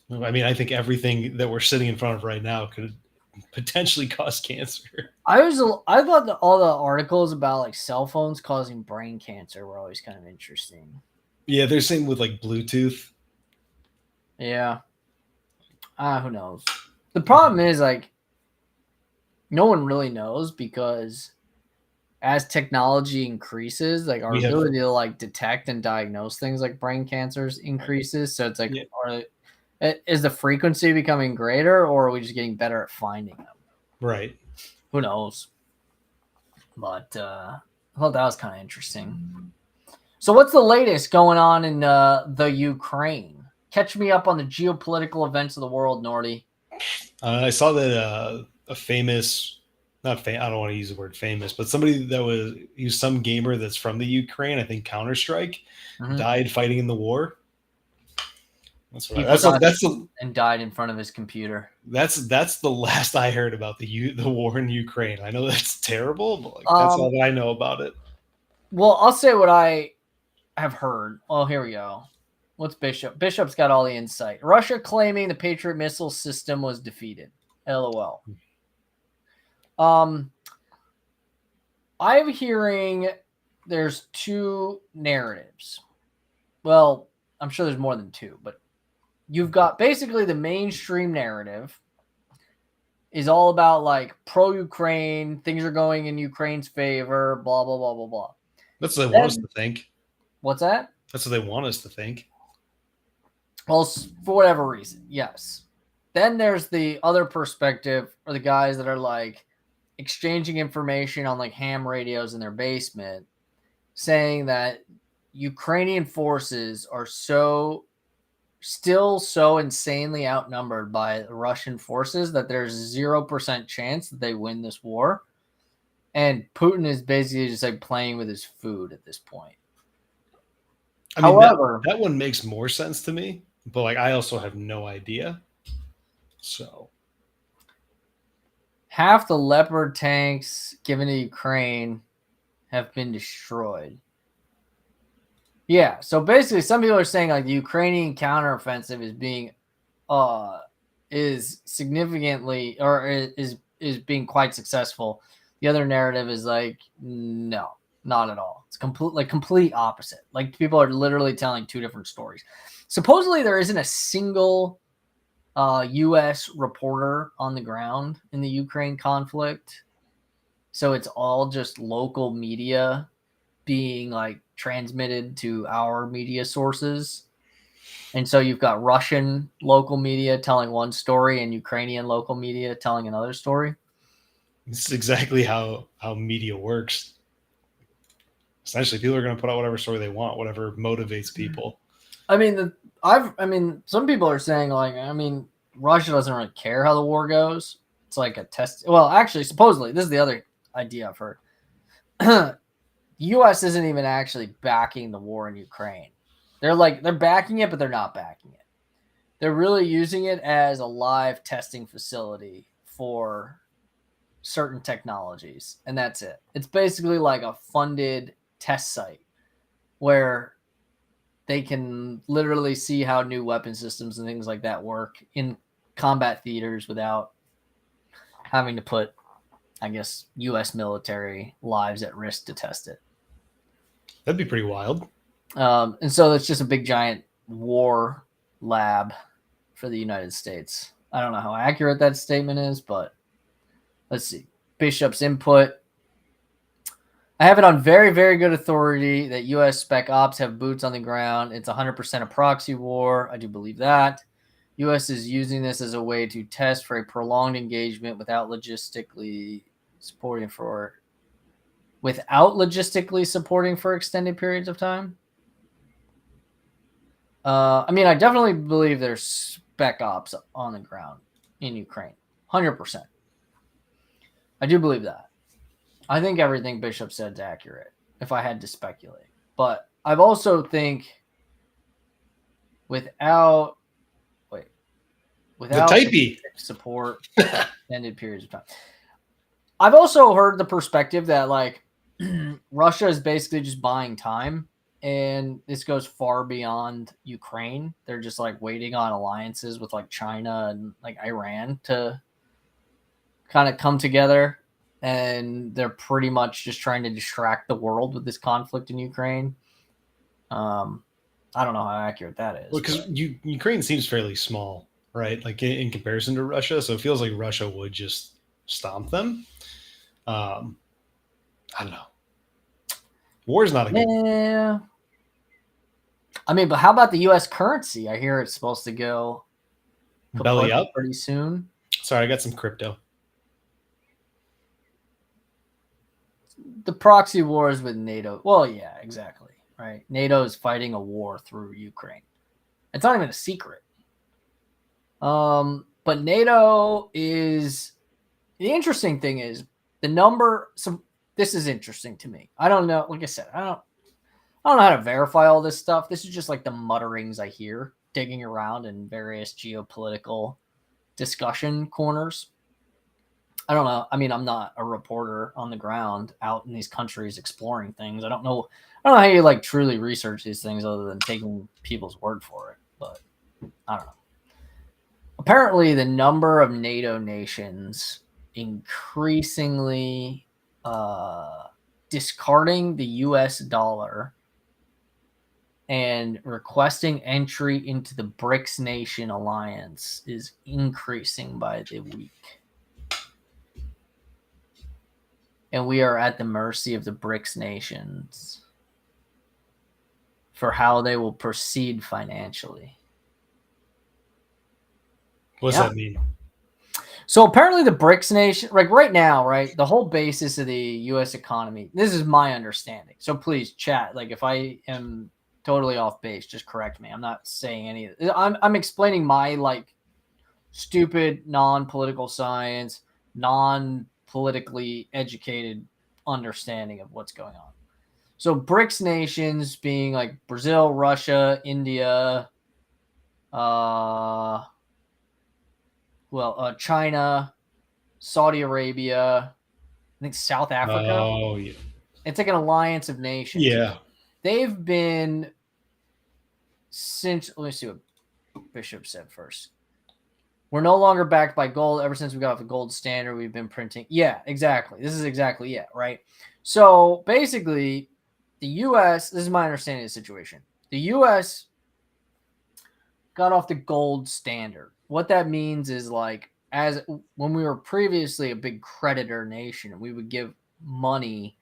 I mean, I think everything that we're sitting in front of right now could potentially cause cancer. I thought that all the articles about like cell phones causing brain cancer were always kind of interesting. Yeah, they're saying with like Bluetooth. Yeah. Who knows? The problem is like no one really knows because as technology increases, like our ability to like detect and diagnose things like brain cancers increases. So it's like, is the frequency becoming greater, or are we just getting better at finding them? Right. Who knows? But I thought that was kind of interesting. So what's the latest going on in the Ukraine? Catch me up on the geopolitical events of the world, Norty. I saw that a famous, I don't want to use the word famous, but somebody he was some gamer that's from the Ukraine, I think Counter-Strike, died fighting in the war. That's and died in front of his computer. That's the last I heard about the war in Ukraine. I know that's terrible, but like, that's all that I know about it. Well, I'll say what I have heard. Oh, here we go. What's Bishop? Bishop's got all the insight. Russia claiming the Patriot missile system was defeated. LOL. I'm hearing there's two narratives. Well, I'm sure there's more than two, but you've got basically the mainstream narrative is all about like pro-Ukraine, things are going in Ukraine's favor, blah, blah, blah, blah, blah. That's what they want us to think. What's that? That's what they want us to think. Well, for whatever reason, yes. Then there's the other perspective, or the guys that are like exchanging information on like ham radios in their basement, saying that Ukrainian forces are still so insanely outnumbered by Russian forces that there's 0% chance that they win this war. And Putin is basically just like playing with his food at this point. I mean, however, that one makes more sense to me, but like I also have no idea. So half the Leopard tanks given to Ukraine have been destroyed. Yeah, so basically some people are saying like the Ukrainian counteroffensive is being is significantly or is being quite successful. The other narrative is like no, not at all. It's complete opposite. Like people are literally telling two different stories. Supposedly there isn't a single US reporter on the ground in the Ukraine conflict. So it's all just local media being like transmitted to our media sources. And so you've got Russian local media telling one story and Ukrainian local media telling another story. This is exactly how media works. Essentially, people are going to put out whatever story they want, whatever motivates people. I mean, some people are saying like, Russia doesn't really care how the war goes. It's like a test. Well, actually, supposedly, this is the other idea I've heard. The U.S. isn't even actually backing the war in Ukraine. They're backing it, but they're not backing it. They're really using it as a live testing facility for certain technologies, and that's it. It's basically like a funded test site where they can literally see how new weapon systems and things like that work in combat theaters without having to put, I guess, U.S. military lives at risk to test it. That'd be pretty wild. And so it's just a big giant war lab for the United States. I don't know how accurate that statement is, but let's see. Bishop's input. I have it on very, very good authority that U.S. Spec Ops have boots on the ground. It's 100% a proxy war. I do believe that. U.S. is using this as a way to test for a prolonged engagement without logistically supporting for extended periods of time. I definitely believe there's Spec Ops on the ground in Ukraine. 100%. I do believe that. I think everything Bishop said is accurate, if I had to speculate. But I also think without support extended periods of time. I've also heard the perspective that like Russia is basically just buying time, and this goes far beyond Ukraine. They're just like waiting on alliances with like China and like Iran to kind of come together, and they're pretty much just trying to distract the world with this conflict in Ukraine. I don't know how accurate that is. Well, because Ukraine seems fairly small, right? Like in comparison to Russia, so it feels like Russia would just stomp them. I don't know. War is not a good. Yeah. I mean, but how about the U.S. currency? I hear it's supposed to go Belly up pretty soon. Sorry, I got some crypto. The proxy wars with NATO. Well, yeah, exactly. Right. NATO is fighting a war through Ukraine. It's not even a secret. But NATO is the interesting thing is the number. So this is interesting to me. I don't know. Like I said, I don't know how to verify all this stuff. This is just like the mutterings I hear digging around in various geopolitical discussion corners. I don't know. I mean, I'm not a reporter on the ground out in these countries exploring things. I don't know how you like truly research these things other than taking people's word for it. But I don't know. Apparently, the number of NATO nations increasingly discarding the US dollar and requesting entry into the BRICS nation alliance is increasing by the week. And we are at the mercy of the BRICS nations for how they will proceed financially. What's that mean? So apparently the BRICS nation, like right now, right, the whole basis of the U.S. economy, this is my understanding. So please chat. Like if I am totally off base, just correct me. I'm not saying any of it. I'm explaining my like stupid non-political science, non-politically educated understanding of what's going on. So BRICS nations being like Brazil, Russia, India, China, Saudi Arabia, I think South Africa. Oh, yeah. It's like an alliance of nations. Yeah. They've been since, let me see what Bishop said first. We're no longer backed by gold. Ever since we got off the gold standard, we've been printing. Yeah, exactly. This is exactly it, right? So basically, the U.S., this is my understanding of the situation. The U.S. got off the gold standard. What that means is like, as when we were previously a big creditor nation, we would give money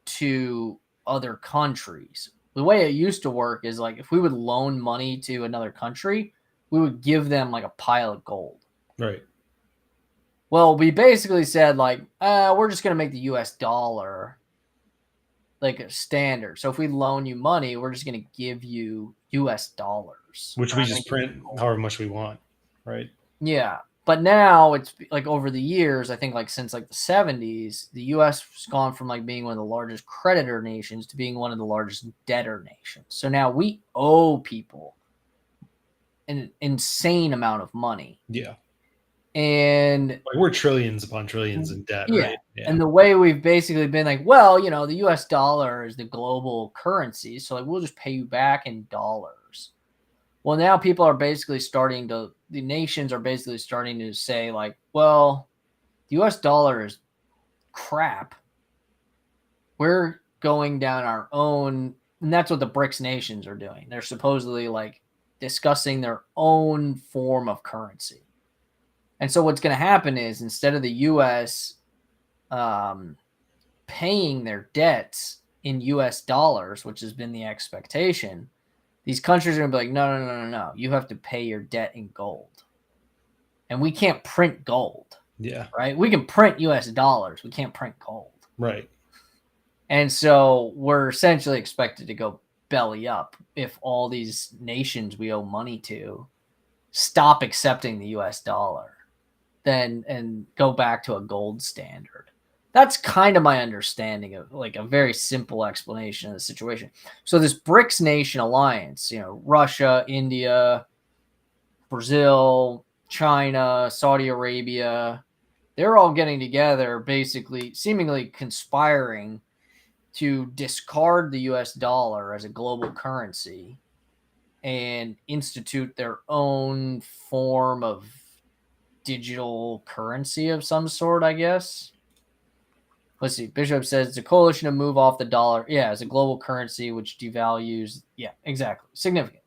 to other countries. The way it used to work is like if we would loan money to another country, we would give them like a pile of gold. Right. Well, we basically said like, we're just going to make the US dollar like a standard. So if we loan you money, we're just going to give you US dollars. Which we just print however much we want. Right. Yeah. But now it's like over the years, I think like since like the 70s, the US has gone from like being one of the largest creditor nations to being one of the largest debtor nations. So now we owe people an insane amount of money. Yeah. And like we're trillions upon trillions in debt, yeah. right? Yeah. And the way we've basically been like, well, you know, the US dollar is the global currency. So like we'll just pay you back in dollars. Well, now people are basically the nations are basically starting to say like, well, the US dollar is crap. We're going down our own, and that's what the BRICS nations are doing. They're supposedly like discussing their own form of currency. And so what's going to happen is instead of the U.S. Paying their debts in U.S. dollars, which has been the expectation, these countries are going to be like, no. You have to pay your debt in gold. And we can't print gold. Yeah. Right? We can print U.S. dollars. We can't print gold. Right. And so we're essentially expected to go belly up if all these nations we owe money to stop accepting the U.S. dollar. Then and go back to a gold standard. That's kind of my understanding of like a very simple explanation of the situation. So this BRICS nation alliance, you know, Russia, India, Brazil, China, Saudi Arabia, they're all getting together, basically seemingly conspiring to discard the US dollar as a global currency and institute their own form of digital currency of some sort, I guess. Let's see. Bishop says it's a coalition to move off the dollar. Yeah, it's a global currency which devalues. Yeah, exactly. Significant.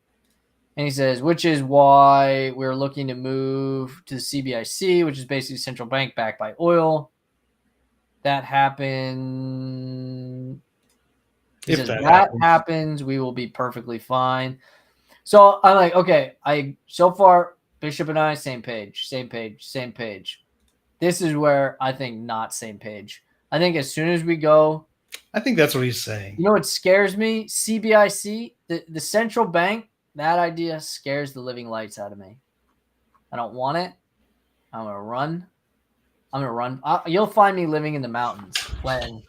And he says, which is why we're looking to move to the CBIC, which is basically central bank backed by oil. That happens. He says that happens, we will be perfectly fine. So I'm like, okay, so far Bishop and I same page. This is where I think not same page. I think as soon as we go, I think that's what he's saying. You know what scares me? CBIC, the central bank, that idea scares the living lights out of me. I don't want it. I'm gonna run. You'll find me living in the mountains when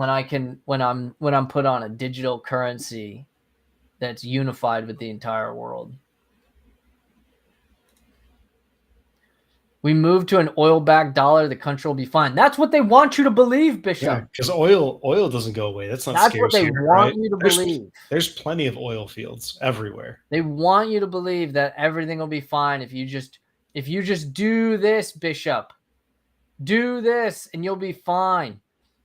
I'm put on a digital currency that's unified with the entire world. We move to an oil-backed dollar, the country will be fine. That's what they want you to believe, Bishop. Yeah, because oil doesn't go away. That's what they want you to believe. There's plenty of oil fields everywhere. They want you to believe that everything will be fine if you just do this, Bishop. Do this and you'll be fine.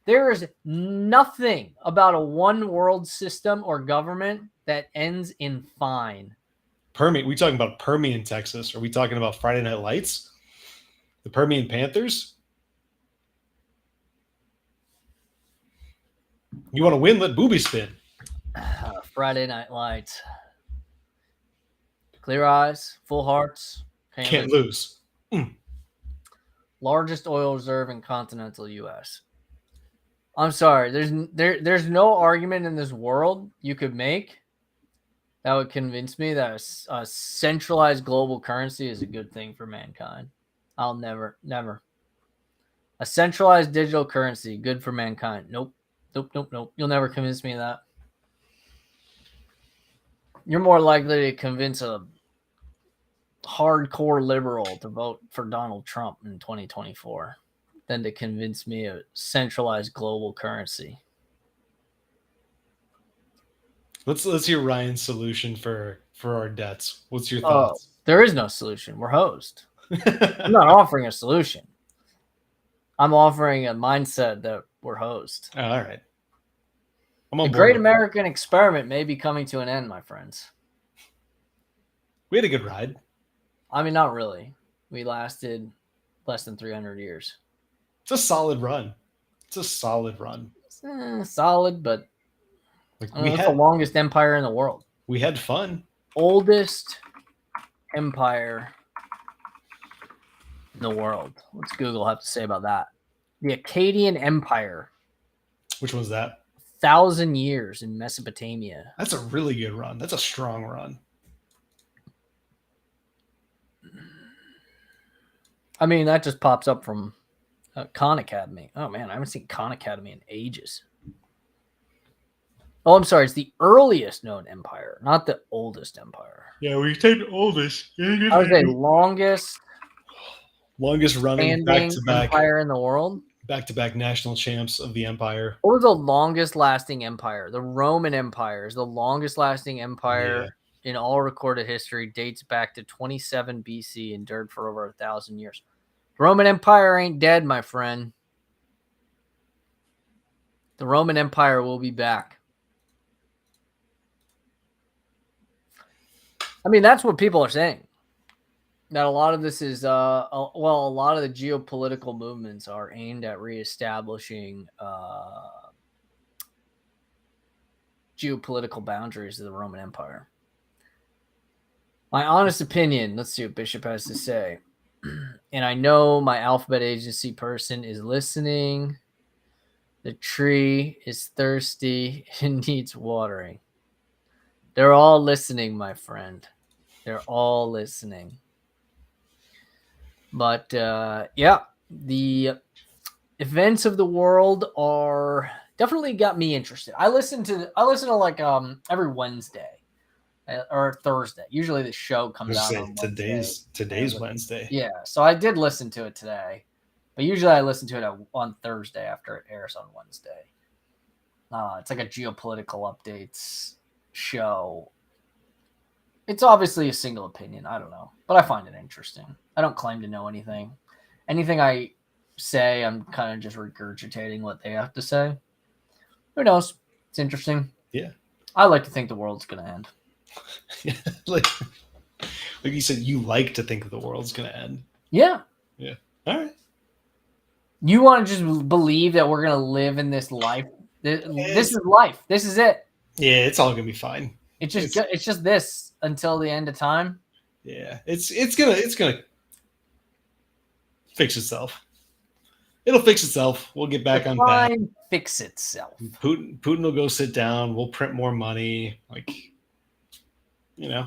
There is nothing about a one world system or government that ends in fine. We talking about Permian, Texas? Are we talking about Friday Night Lights? The Permian Panthers? You want to win? Let booby spin. Friday Night Lights. Clear eyes, full hearts. Can't lose. Largest oil reserve in continental U.S. I'm sorry. There's no argument in this world you could make that would convince me that a centralized global currency is a good thing for mankind. I'll never. A centralized digital currency, good for mankind. Nope. You'll never convince me of that. You're more likely to convince a hardcore liberal to vote for Donald Trump in 2024 than to convince me of centralized global currency. Let's hear Ryan's solution for our debts. What's your thoughts? There is no solution. We're hosed. I'm not offering a solution. I'm offering a mindset that we're hosed. Oh, all right. The great American experiment may be coming to an end, my friends. We had a good ride. I mean, not really. We lasted less than 300 years. It's a solid run. Solid, but it's the longest empire in the world. We had fun. Oldest empire in the world. What's Google have to say about that? The Akkadian Empire. Which one's that? 1,000 years in Mesopotamia. That's a really good run. That's a strong run. I mean, that just pops up from Khan Academy. Oh, man, I haven't seen Khan Academy in ages. Oh, I'm sorry. It's the earliest known empire, not the oldest empire. Yeah, we take the oldest. I would say longest running back-to-back empire in the world. Back-to-back national champs of the empire. What was the longest lasting empire? The Roman Empire is the longest lasting empire in all recorded history. Dates back to 27 BC, endured for over 1,000 years. The Roman Empire ain't dead, my friend. The Roman Empire will be back. I mean, that's what people are saying. That a lot of this is, a lot of the geopolitical movements are aimed at reestablishing geopolitical boundaries of the Roman Empire. My honest opinion, let's see what Bishop has to say. And I know my alphabet agency person is listening. The tree is thirsty and needs watering. They're all listening, my friend. They're all listening. But the events of the world are definitely got me interested. I listen to like every Wednesday or Thursday. Usually the show comes out on today's Wednesday. Yeah, so I did listen to it today, but usually I listen to it on Thursday after it airs on Wednesday. It's like a geopolitical updates show. It's obviously a single opinion. I don't know, but I find it interesting. I don't claim to know anything. Anything I say, I'm kind of just regurgitating what they have to say. Who knows? It's interesting. Yeah. I like to think the world's going to end. like you said, you like to think the world's going to end. Yeah. Yeah. All right. You want to just believe that we're going to live in this life. This is life. This is it. Yeah, it's all going to be fine. It's just this until the end of time. Yeah. It's going to fix itself. It'll fix itself. We'll get back on track. Fix itself. Putin will go sit down. We'll print more money. Like, you know.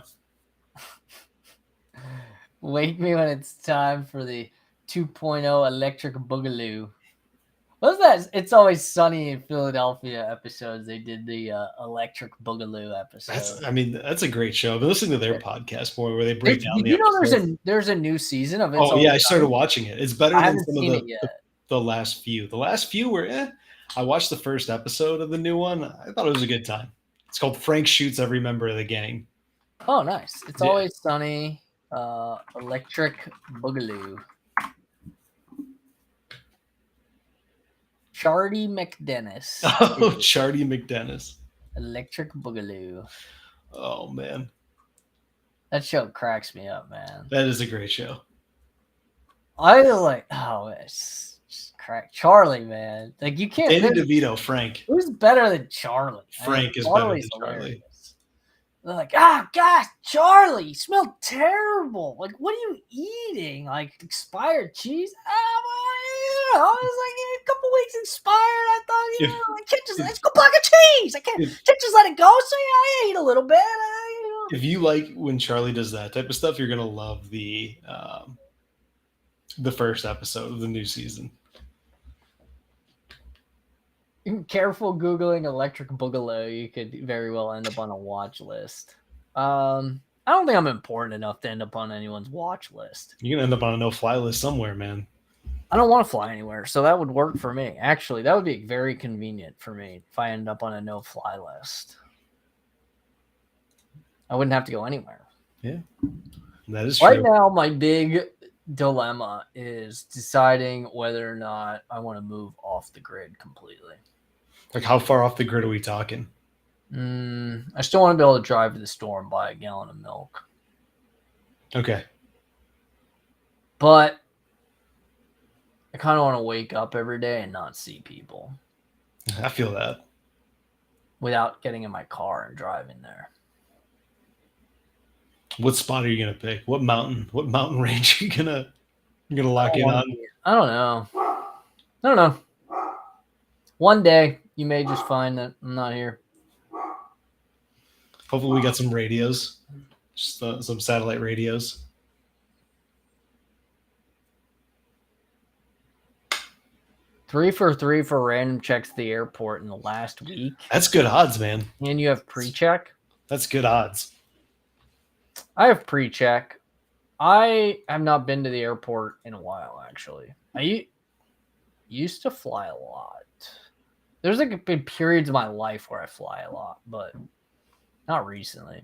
Wake me when it's time for the 2.0 electric boogaloo. What was that? It's Always Sunny in Philadelphia episodes. They did the electric boogaloo episode. That's a great show. I've been listening to their podcast more where they break down the episodes. There's a new season of it. Oh, yeah, I started watching it. It's better than some of the last few. The last few were I watched the first episode of the new one. I thought it was a good time. It's called Frank Shoots Every Member of the Gang. Oh, nice. It's Always Sunny, electric boogaloo. Charlie McDennis. Oh, Charlie McDennis. Electric Boogaloo. Oh, man. That show cracks me up, man. That is a great show. It's just crack. Charlie, man. Like, you can't. Danny DeVito, Frank. Who's better than Charlie? Frank is better than Charlie. They're like, gosh, Charlie, you smell terrible. Like, what are you eating? Like, expired cheese? I was like, a couple weeks expired. I thought, I can't just, it's a block of cheese. I can't just let it go. So, I ate a little bit. If you like when Charlie does that type of stuff, you're going to love the first episode of the new season. Careful Googling electric boogaloo. You could very well end up on a watch list. I don't think I'm important enough to end up on anyone's watch list. You're going to end up on a no-fly list somewhere, man. I don't want to fly anywhere, so that would work for me. Actually, that would be very convenient for me if I end up on a no-fly list. I wouldn't have to go anywhere. Yeah, that is true. Right now, my big dilemma is deciding whether or not I want to move off the grid completely. Like, how far off the grid are we talking? I still want to be able to drive to the store and buy a gallon of milk. Okay. But I kind of want to wake up every day and not see people. I feel that. Without getting in my car and driving there. What spot are you gonna pick? What mountain range are you gonna lock in on? I don't know. One day you may just find that I'm not here. Hopefully we got some radios, just some satellite radios. Three for random checks at the airport in the last week. That's good odds, man. And you have pre-check? That's good odds. I have pre-check. I have not been to the airport in a while, actually. I used to fly a lot. There's like been periods of my life where I fly a lot, but not recently.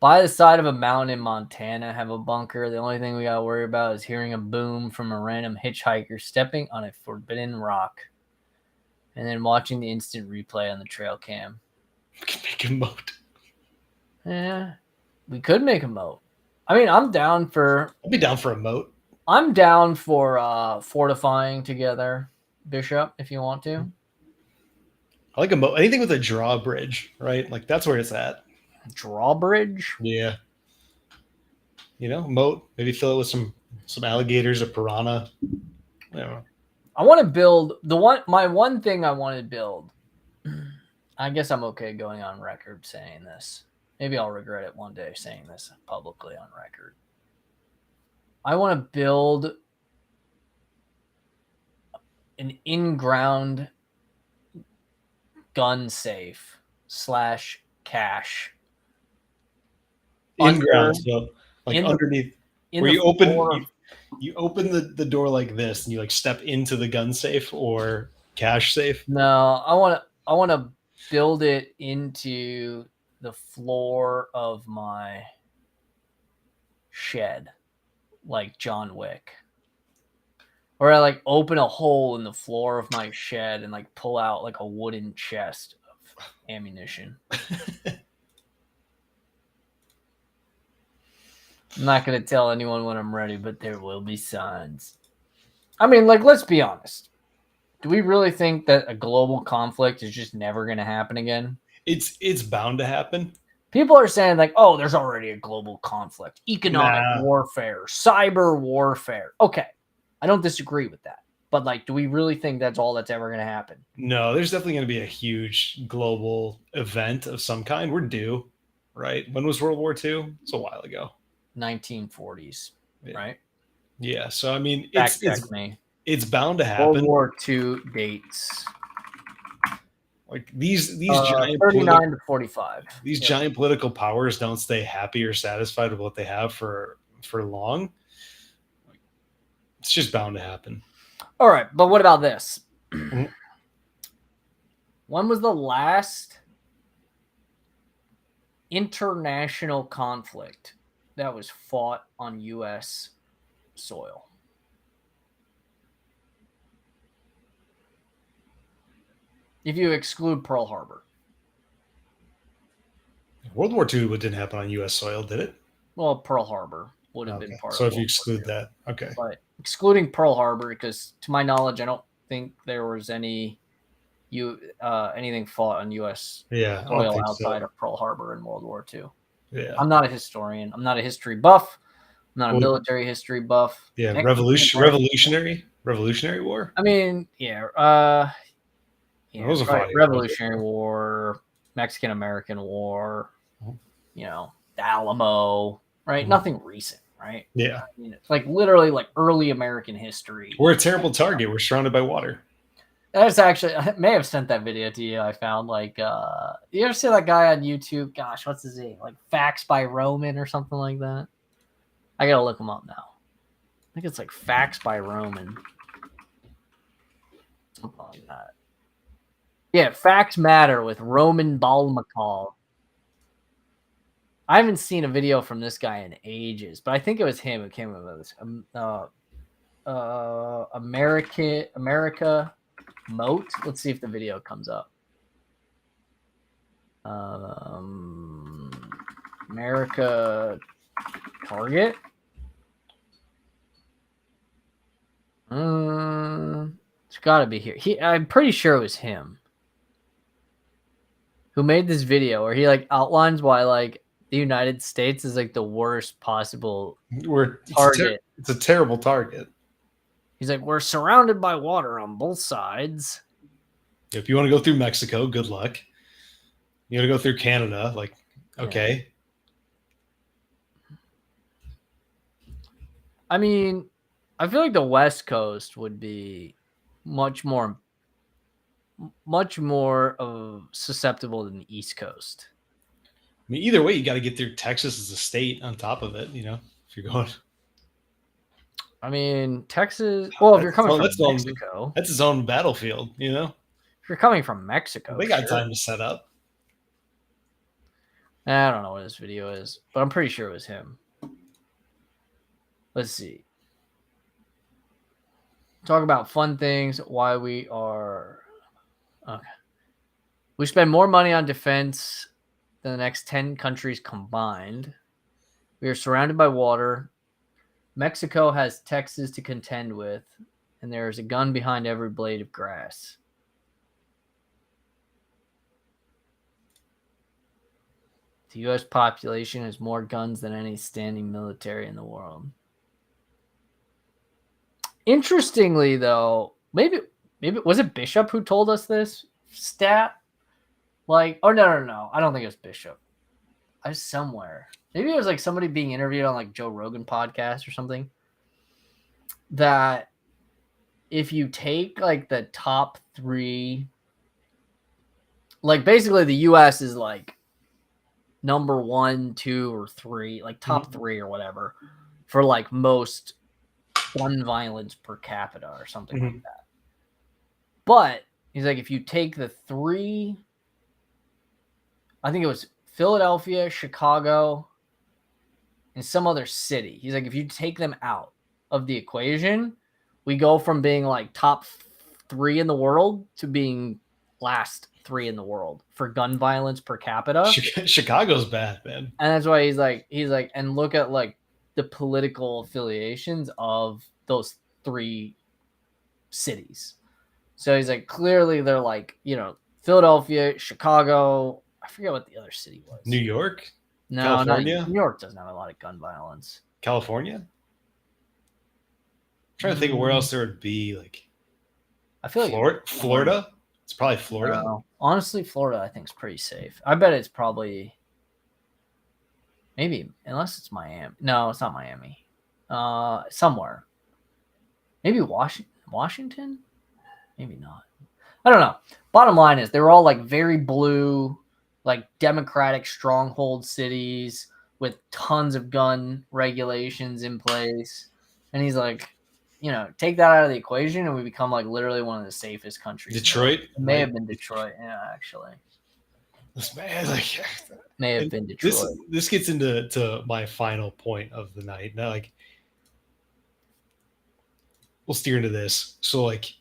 By the side of a mountain in Montana, have a bunker. The only thing we got to worry about is hearing a boom from a random hitchhiker stepping on a forbidden rock and then watching the instant replay on the trail cam. We can make a moat. Yeah, we could make a moat. I mean, I'll be down for a moat. I'm down for fortifying together, Bishop, if you want to. I like a moat. Anything with a drawbridge, right? Like, that's where it's at. Drawbridge? Yeah. Moat. Maybe fill it with some alligators or piranha. Whatever. I want to build my one thing I want to build. I guess I'm okay going on record saying this. Maybe I'll regret it one day saying this publicly on record. I want to build an in-ground gun safe / cache. In-ground, so like underneath, where you open the door like this and you like step into the gun safe or cache safe. No, I want to build it into the floor of my shed like John Wick. Or I like open a hole in the floor of my shed and like pull out like a wooden chest of ammunition. I'm not going to tell anyone when I'm ready, but there will be signs. I mean, like, let's be honest. Do we really think that a global conflict is just never going to happen again? It's bound to happen. People are saying like, oh, there's already a global conflict, economic Nah. warfare, cyber warfare. Okay. I don't disagree with that. But like, do we really think that's all that's ever going to happen? No, there's definitely going to be a huge global event of some kind. We're due, right? When was World War II? It's a while ago. 1940s, right? Yeah. So I mean, Fact check me. It's bound to happen. World War II dates. Like these giant 39 to 45. These giant political powers don't stay happy or satisfied with what they have for long. It's just bound to happen. All right, but what about this? When was the last international conflict that was fought on U.S. soil? If you exclude Pearl Harbor. World War II didn't happen on U.S. soil, did it? Well, Pearl Harbor would have been part of it. So if you exclude that, okay. But excluding Pearl Harbor, because to my knowledge, I don't think there was anything fought on U.S. soil outside of Pearl Harbor in World War II. Yeah. I'm not a historian. I'm not a history buff. I'm not a military history buff. Yeah, Revolutionary War? I mean, yeah. It was a right, Revolutionary War, Mexican-American War, the Alamo, right? Mm-hmm. Nothing recent, right? Yeah. I mean, it's like literally like early American history. We're a terrible target. We're surrounded by water. That's actually, I may have sent that video to you. I found like, you ever see that guy on YouTube? Gosh, what's his name? Like Facts by Roman or something like that. I got to look him up now. I think it's like Facts by Roman. Something like that. Yeah, Facts Matter with Roman Balmakal. I haven't seen a video from this guy in ages, but I think it was him who came up with this. America Moat. Let's see if the video comes up. America Target. It's got to be here. I'm pretty sure it was him who made this video where he like outlines why like the United States is like the worst possible target. It's a terrible target. He's like, we're surrounded by water on both sides. If you want to go through Mexico, good luck. You got to go through Canada, like, okay. Yeah. I mean, I feel like the West Coast would be much more susceptible than the East Coast. I mean, either way, you got to get through Texas as a state on top of it, if you're going. I mean, Texas. Well, if you're coming from Mexico, that's its own battlefield, If you're coming from Mexico, they got time to set up. I don't know what this video is, but I'm pretty sure it was him. Let's see. Talk about fun things. Why we are. Okay. We spend more money on defense than the next 10 countries combined. We are surrounded by water. Mexico has Texas to contend with, and there is a gun behind every blade of grass. The U.S. population has more guns than any standing military in the world. Interestingly, though, maybe was it Bishop who told us this stat? Like, oh no, I don't think it was Bishop. I was somewhere. Maybe it was like somebody being interviewed on like Joe Rogan podcast or something. That if you take like the top 3, like basically the U.S. is like number 1, 2, or 3, like top 3 or whatever for like most gun violence per capita or something like that. But he's like, if you take the 3, I think it was Philadelphia, Chicago, and some other city. He's like, if you take them out of the equation, we go from being like top 3 in the world to being last 3 in the world for gun violence per capita. Chicago's bad, man. And that's why he's like, and look at like the political affiliations of those 3 cities. So he's like, clearly they're like, Philadelphia, Chicago. I forget what the other city was. New York? No, California? New York doesn't have a lot of gun violence. California? I'm trying to think of where else there would be. Like, I feel like Florida? It's probably Florida. Honestly, Florida I think is pretty safe. I bet it's probably maybe, unless it's Miami. No, it's not Miami. Somewhere. Maybe Washington? Maybe not. I don't know. Bottom line is they were all like very blue, like democratic stronghold cities with tons of gun regulations in place. And he's like, take that out of the equation and we become like literally one of the safest countries. Detroit? It may have been Detroit. Yeah, actually. May have been Detroit. This gets into my final point of the night. Now, like, we'll steer into this. So, like,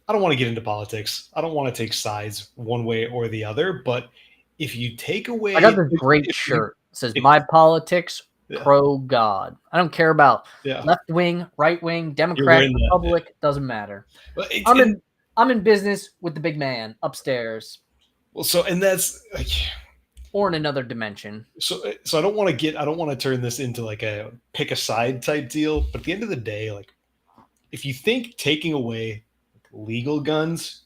I don't want to get into politics. I don't want to take sides one way or the other. But if you take away, I got this great shirt. It says "My politics, pro God." I don't care about left wing, right wing, Democrat, Republic. Doesn't matter. I'm in business with the big man upstairs. Well, and that's like, or in another dimension. So I don't want to turn this into like a pick a side type deal. But at the end of the day, like, if you think taking away legal guns,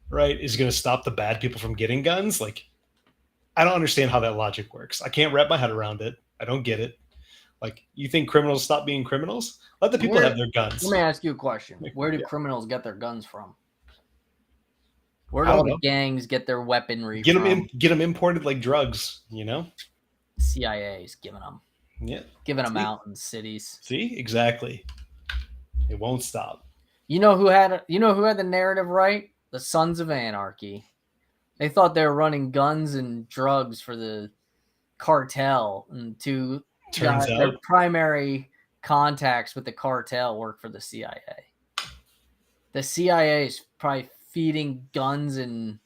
right, is going to stop the bad people from getting guns, like, I don't understand how that logic works. I can't wrap my head around it. I don't get it. Like, you think criminals stop being criminals? Let the people have their guns. Let me ask you a question. Where do criminals get their guns from? Where do all the gangs get their weaponry from? Get them imported like drugs, CIA is giving them. Yeah. Giving them out in cities. See? Exactly. It won't stop. You know who had the narrative right? The Sons of Anarchy. They thought they were running guns and drugs for the cartel, and their primary contacts with the cartel work for the CIA. The CIA is probably feeding guns and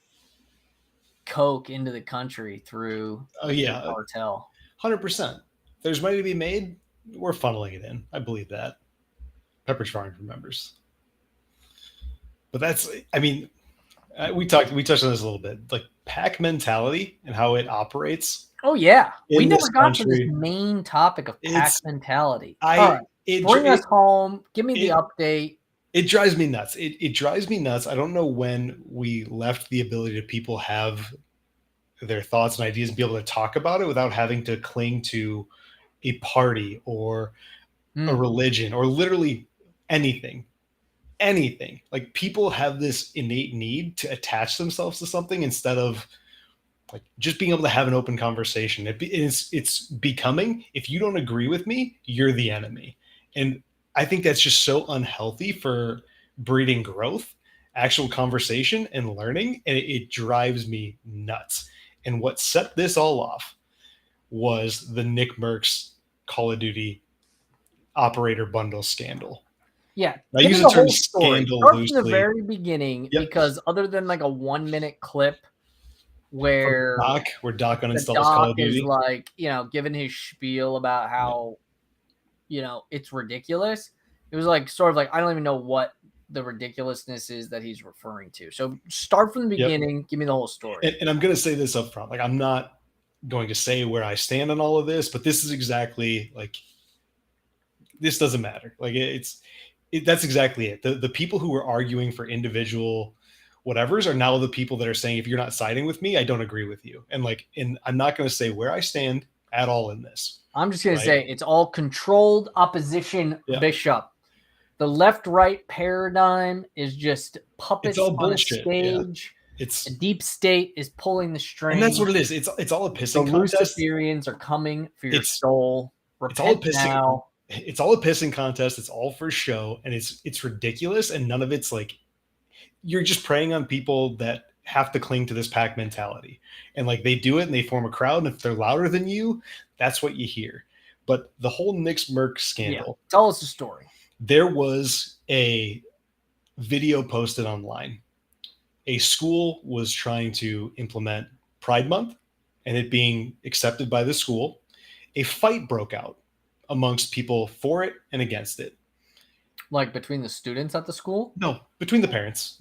coke into the country through the cartel. 100%. There's money to be made. We're funneling it in. I believe that. Pepperidge Farm remembers. But that's, I mean, we touched on this a little bit, like pack mentality and how it operates. Oh yeah, we never got to this main topic of pack mentality. Bring us home. Give me the update. It drives me nuts. It drives me nuts. I don't know when we left the ability to people have their thoughts and ideas and be able to talk about it without having to cling to a party or a religion or literally anything. Like, people have this innate need to attach themselves to something instead of like just being able to have an open conversation. It's becoming, if you don't agree with me, you're the enemy. And I think that's just so unhealthy for breeding growth, actual conversation and learning. And it drives me nuts. And what set this all off was the Nick Merckx Call of Duty operator bundle scandal. Yeah, I use the term scandal loosely. From the very beginning, because other than like a 1-minute clip where Doc uninstalls Call of Duty, is like, giving his spiel about how, it's ridiculous. It was like sort of like, I don't even know what the ridiculousness is that he's referring to. So start from the beginning. Give me the whole story. And I'm going to say this up front. Like, I'm not going to say where I stand on all of this, but this is exactly like, this doesn't matter. Like, that's exactly it. The people who were arguing for individual whatevers are now the people that are saying, if you're not siding with me, I don't agree with you. And I'm not going to say where I stand at all in this. I'm just going to say it's all controlled opposition, Bishop. The left-right paradigm is just puppets on bullshit. A stage. Yeah. The deep state is pulling the strings. And that's what it is. It's all a pissing contest. The Luciferians are coming for your soul. Repent now. It's all a pissing contest. It's all for show, and it's ridiculous, and none of it's like, you're just preying on people that have to cling to this pack mentality. And like they do it and they form a crowd. And if they're louder than you, that's what you hear. But the whole Nick's Merc scandal. Yeah. Tell us the story. There was a video posted online. A school was trying to implement Pride Month and it being accepted by the school. A fight broke out amongst people for it and against it. Like between the students at the school? No, between the parents.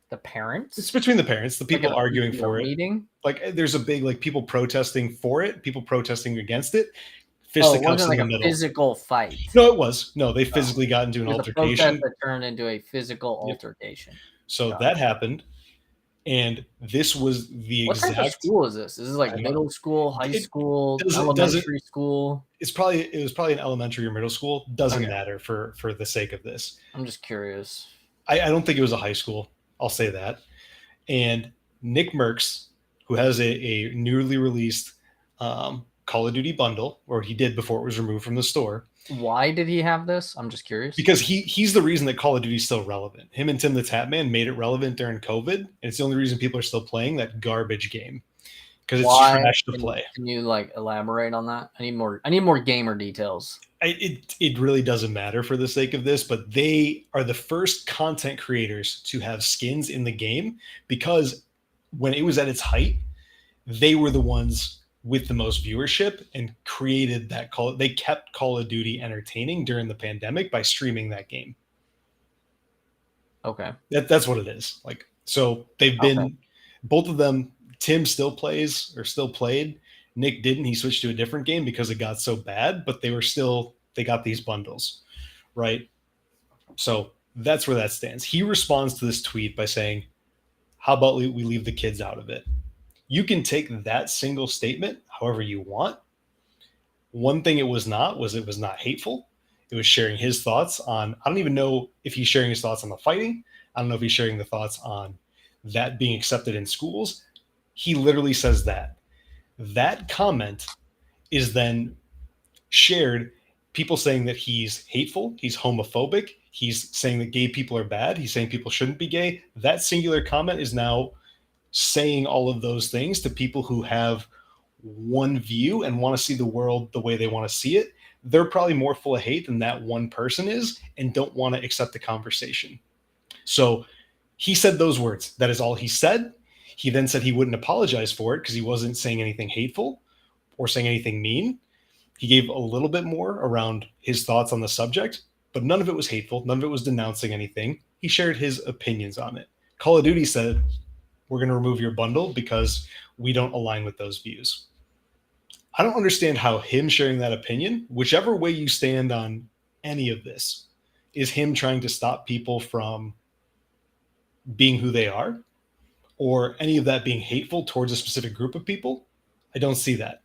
The parents? It's between the parents, the people arguing for it. Meeting? Like there's a big like people protesting for it, people protesting against it. Fisticuffs in the middle. Physical fight. No, it was. No, they physically got into an altercation. That turned into a physical altercation. So that happened. And this was the exact. What type of school is this? Is this like middle school, high school, elementary school? It was probably an elementary or middle school. Doesn't matter for the sake of this. I'm just curious. I don't think it was a high school. I'll say that. And Nick Merckx, who has a newly released Call of Duty bundle, or he did before it was removed from the store. Why did he have this? I'm just curious. Because he's the reason that Call of Duty is still relevant. Him and Tim the Tatman made it relevant during COVID, and it's the only reason people are still playing that garbage game. Because it's trash to play. Can you like elaborate on that? I need more gamer details. It really doesn't matter for the sake of this, but they are the first content creators to have skins in the game, because when it was at its height, they were the ones with the most viewership and created that they kept Call of Duty entertaining during the pandemic by streaming that game. Okay. That's what it is. Like, so they've been, both of them, Tim still played. Nick didn't. He switched to a different game because it got so bad, but they got these bundles, right? So that's where that stands. He responds to this tweet by saying, how about we leave the kids out of it? You can take that single statement however you want. One thing it was not hateful. It was sharing his thoughts on, I don't even know if he's sharing his thoughts on the fighting. I don't know if he's sharing the thoughts on that being accepted in schools. He literally says that. That comment is then shared, people saying that he's hateful, he's homophobic, he's saying that gay people are bad, he's saying people shouldn't be gay. That singular comment is now saying all of those things to people who have one view and want to see the world the way they want to see it. They're probably more full of hate than that one person is and don't want to accept the conversation. So he said those words. That is all he said. He then said he wouldn't apologize for it because he wasn't saying anything hateful or saying anything mean. He gave a little bit more around his thoughts on the subject, but none of it was hateful. None of it was denouncing anything. He shared his opinions on it. Call of Duty said, we're going to remove your bundle because we don't align with those views. I don't understand how him sharing that opinion, whichever way you stand on any of this, is him trying to stop people from being who they are, or any of that being hateful towards a specific group of people. I don't see that.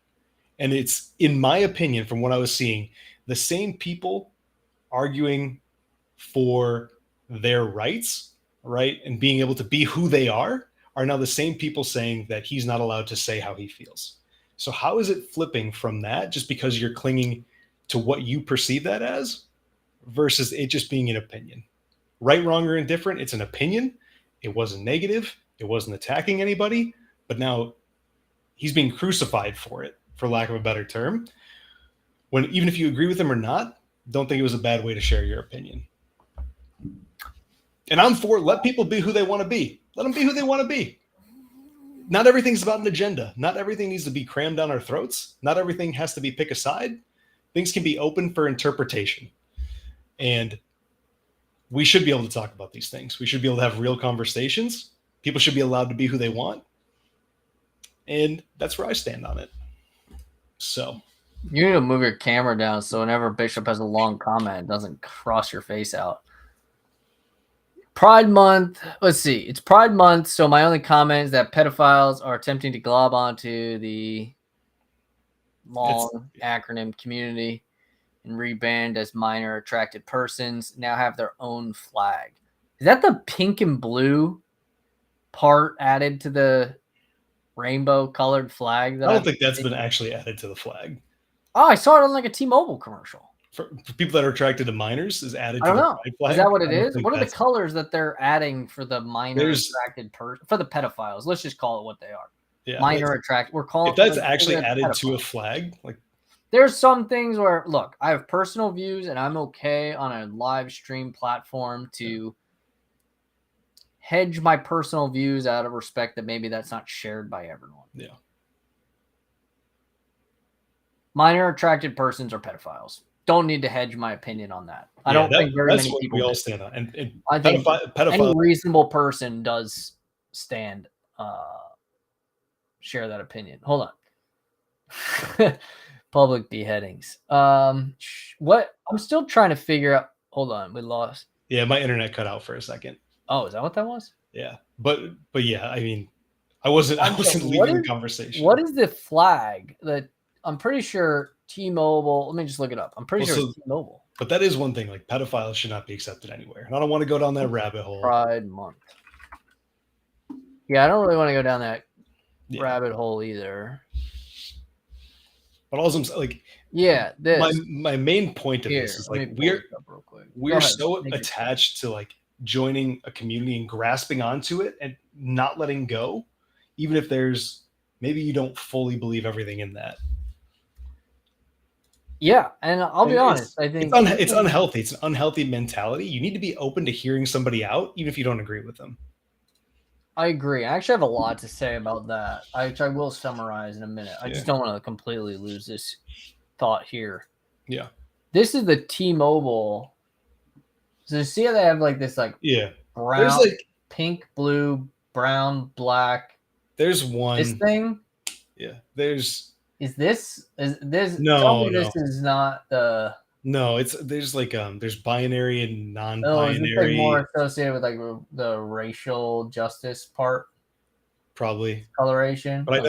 And it's, in my opinion, from what I was seeing, the same people arguing for their rights, right, and being able to be who they are now the same people saying that he's not allowed to say how he feels. So how is it flipping from that just because you're clinging to what you perceive that as versus it just being an opinion? Right, wrong, or indifferent, it's an opinion. It wasn't negative. It wasn't attacking anybody, but now he's being crucified for it, for lack of a better term. When even if you agree with him or not, don't think it was a bad way to share your opinion. And I'm for let people be who they want to be. Let them be who they want to be. Not everything's about an agenda. Not everything needs to be crammed down our throats. Not everything has to be pick a side. Things can be open for interpretation. And we should be able to talk about these things. We should be able to have real conversations. People should be allowed to be who they want. And that's where I stand on it. So you need to move your camera down so whenever Bishop has a long comment, it doesn't cross your face out. Pride Month. Let's see. It's Pride Month, so my only comment is that pedophiles are attempting to glob onto the long acronym community and reband as minor attracted persons, now have their own flag. Is that the pink and blue part added to the rainbow colored flag? I don't think that's been actually added to the flag. Oh, I saw it on like a T-Mobile commercial. for people that are attracted to minors is added I to don't the know. pride flag. Is that what it I don't is? think What are the that's- colors that they're adding for the minor There's- attracted person, for the pedophiles? Let's just call it what they are. Yeah, Minor attract. We're calling if that's like, actually they're added to a pedophiles. flag, like There's some things where, look, I have personal views and I'm okay on a live stream platform to hedge my personal views out of respect that maybe that's not shared by everyone. yeah, Minor attracted persons are pedophiles. Don't need to hedge my opinion on that. I yeah, don't think very that's many what people we all do. stand on. And I think any pedophile, reasonable person does stand share that opinion. Hold on. Public beheadings. What I'm still trying to figure out. Hold on, we lost. yeah, my internet cut out for a second. Oh, is that what that was? Yeah, but yeah, I mean, I wasn't leaving the conversation. What is the flag that I'm pretty sure T-Mobile? Let me just look it up. I'm pretty sure it's T-Mobile. But that is one thing. Like pedophiles should not be accepted anywhere. And I don't want to go down that rabbit hole. Pride Month. Yeah, I don't really want to go down that rabbit hole either. But also, like, yeah, my main point of this is like we're so attached to like joining a community and grasping onto it and not letting go, even if there's maybe you don't fully believe everything in that. Yeah, and I'll be honest, I think it's unhealthy. It's an unhealthy mentality. You need to be open to hearing somebody out, even if you don't agree with them. I agree. I actually have a lot to say about that, which I will summarize in a minute. I just don't want to completely lose this thought here. Yeah. This is the T-Mobile. So you see how they have like this like brown, there's like pink, blue, brown, black. There's one. This thing? Yeah. Is this no, tell me this is not the No, there's like there's binary and non-binary. Oh, is this like more associated with like the racial justice part? Probably coloration. But I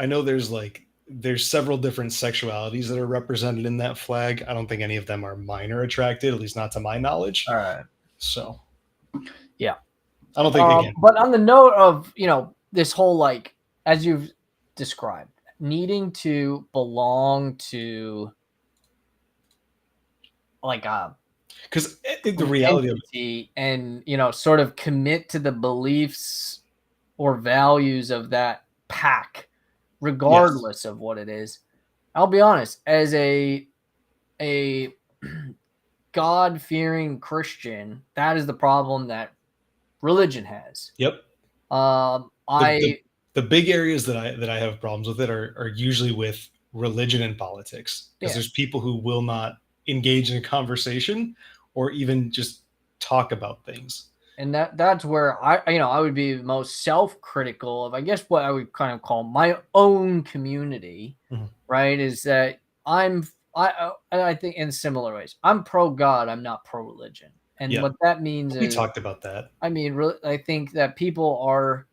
know there's several different sexualities that are represented in that flag. I don't think any of them are minor attracted, at least not to my knowledge. All right. So yeah. I don't think again. But on the note of, this whole like as you've described, needing to belong to like because the reality of it, and sort of commit to the beliefs or values of that pack, regardless of what it is. I'll be honest, as a God-fearing Christian, that is the problem that religion has. Yep. The big areas that I have problems with it are usually with religion and politics, because there's people who will not engage in a conversation or even just talk about things. And that's where I would be most self-critical of, I guess, what I would kind of call my own community, right? Is that I think in similar ways, I'm pro-God, I'm not pro-religion. And what that means is... We talked about that. I mean, I think that people are,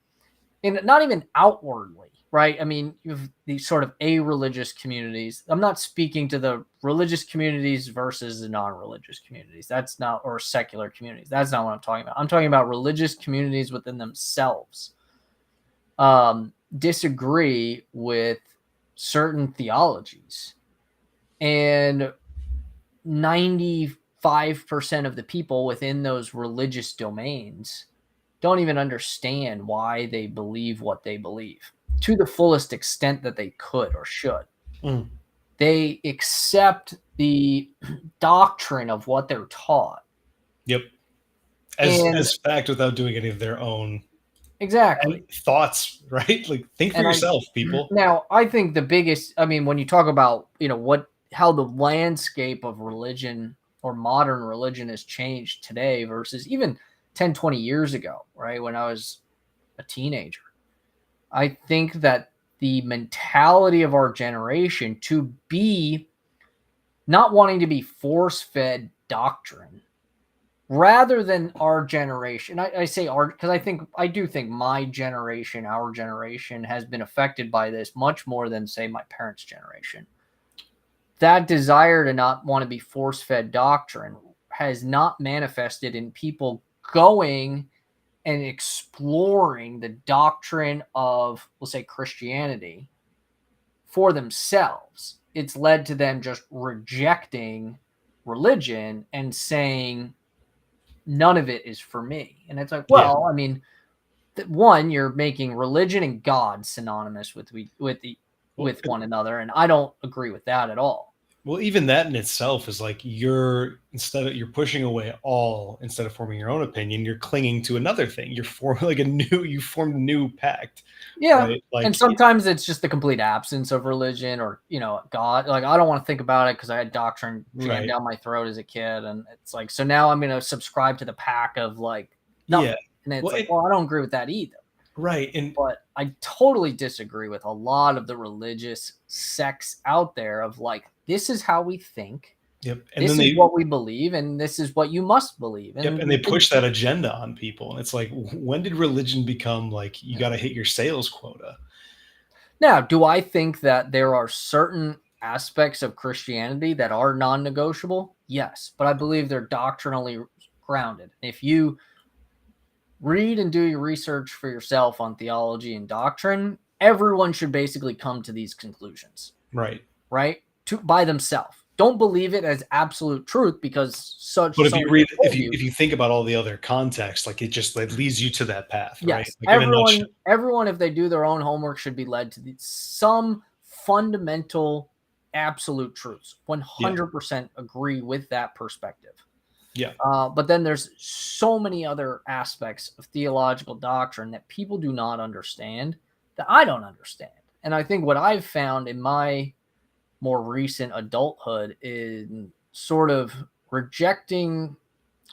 not even outwardly, right? I mean, you have these sort of a-religious communities. I'm not speaking to the religious communities versus the non-religious communities. That's not, or secular communities. That's not what I'm talking about. I'm talking about religious communities within themselves disagree with certain theologies. And 95% of the people within those religious domains don't even understand why they believe what they believe to the fullest extent that they could or should. They accept the doctrine of what they're taught. Yep. As fact, without doing any of their own thoughts, right? Like, think for yourself, people. Now, I think the biggest, when you talk about, how the landscape of religion or modern religion has changed today versus even 10, 20 years ago, right? When I was a teenager, I think that the mentality of our generation to be not wanting to be force-fed doctrine rather than our generation. I say our, because I do think my generation, our generation, has been affected by this much more than, say, my parents' generation. That desire to not want to be force-fed doctrine has not manifested in people going and exploring the doctrine of, we'll say, Christianity for themselves. It's led to them just rejecting religion and saying none of it is for me. And it's like, well, I mean, one, you're making religion and God synonymous with one another, and I don't agree with that at all. Well, even that in itself is like you're pushing away all instead of forming your own opinion, you're clinging to another thing. You formed a new pact. Yeah. Right? Like, and sometimes it's just the complete absence of religion or, God. Like, I don't want to think about it because I had doctrine jammed down my throat as a kid. And it's like, so now I'm going to subscribe to the pack of like, nothing. Yeah. And it's I don't agree with that either. Right. But I totally disagree with a lot of the religious sects out there of like, this is how we think. Yep. And this is what we believe, and this is what you must believe. And they push that agenda on people. And it's like, when did religion become like, you got to hit your sales quota? Now, do I think that there are certain aspects of Christianity that are non-negotiable? Yes, but I believe they're doctrinally grounded. If you read and do your research for yourself on theology and doctrine, everyone should basically come to these conclusions. Right. By themselves. Don't believe it as absolute truth because such. But if you think about all the other context, like it leads you to that path. Yes, right? Like everyone, if they do their own homework, should be led to some fundamental, absolute truths. 100% agree with that perspective. Yeah. But then there's so many other aspects of theological doctrine that people do not understand that I don't understand. And I think what I've found in my more recent adulthood in sort of rejecting,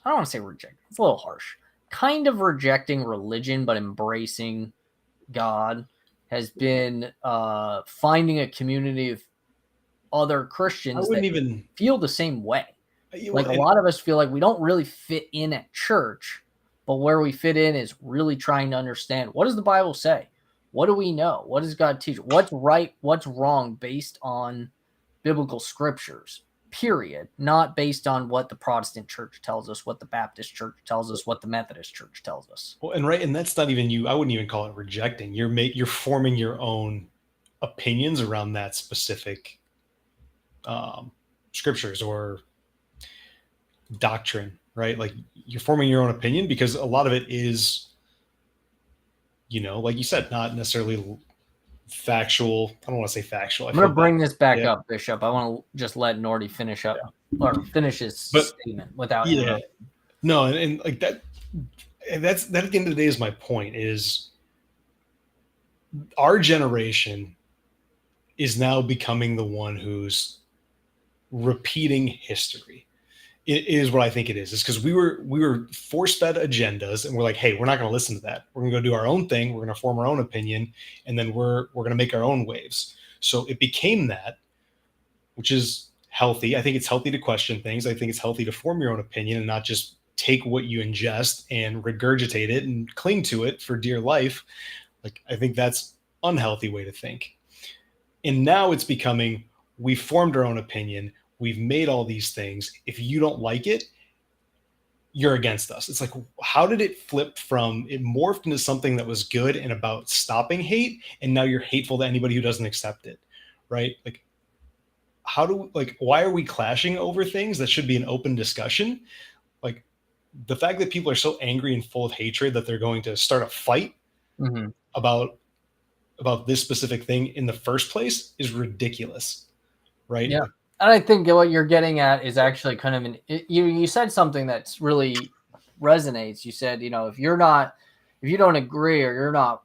I don't want to say reject, it's a little harsh, kind of rejecting religion but embracing God, has been finding a community of other Christians that feel the same way. Like a lot of us feel like we don't really fit in at church, but where we fit in is really trying to understand, what does the Bible say? What do we know? What does God teach? What's right? What's wrong based on biblical scriptures, period, not based on what the Protestant church tells us, what the Baptist church tells us, what the Methodist church tells us. Well, and that's not even you. I wouldn't even call it rejecting. You're forming your own opinions around that specific scriptures or doctrine, right? Like you're forming your own opinion because a lot of it is, like you said, not necessarily factual. I don't want to say factual. I'm going to bring this back up, Bishop. I want to just let Norty finish up or finish his statement without. No, and like that. And that at the end of the day is my point. Is our generation is now becoming the one who's repeating history. It is what I think it is. It's because we were force-fed agendas, and we're like, hey, we're not going to listen to that. We're going to go do our own thing. We're going to form our own opinion, and then we're going to make our own waves. So it became that, which is healthy. I think it's healthy to question things. I think it's healthy to form your own opinion and not just take what you ingest and regurgitate it and cling to it for dear life. Like, I think that's an unhealthy way to think. And now it's becoming, we formed our own opinion. We've made all these things. If you don't like it, you're against us. It's like, how did it flip from, it morphed into something that was good and about stopping hate, and now you're hateful to anybody who doesn't accept it, right? Like, why are we clashing over things that should be an open discussion? Like, the fact that people are so angry and full of hatred that they're going to start a fight about this specific thing in the first place is ridiculous, right? Yeah. And I think what you're getting at is actually kind of you said something that's really resonates. You said, if you don't agree or you're not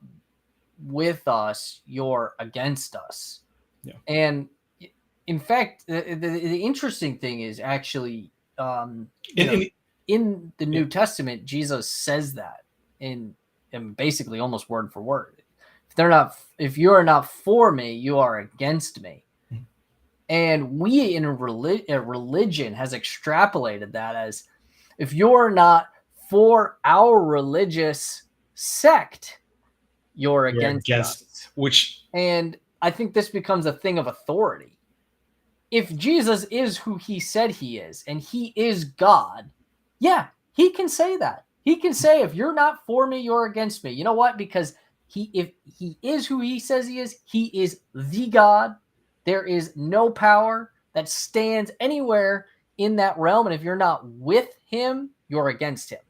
with us, you're against us. Yeah. And in fact, the interesting thing is actually in the New Testament, Jesus says that in basically almost word for word. If you are not for me, you are against me. And we in religion has extrapolated that as, if you're not for our religious sect, you're against us. And I think this becomes a thing of authority. If Jesus is who he said he is, and he is God, yeah, he can say that. He can say, if you're not for me, you're against me. You know what? Because if he is who he says he is the God. There is no power that stands anywhere in that realm. And if you're not with him, you're against him.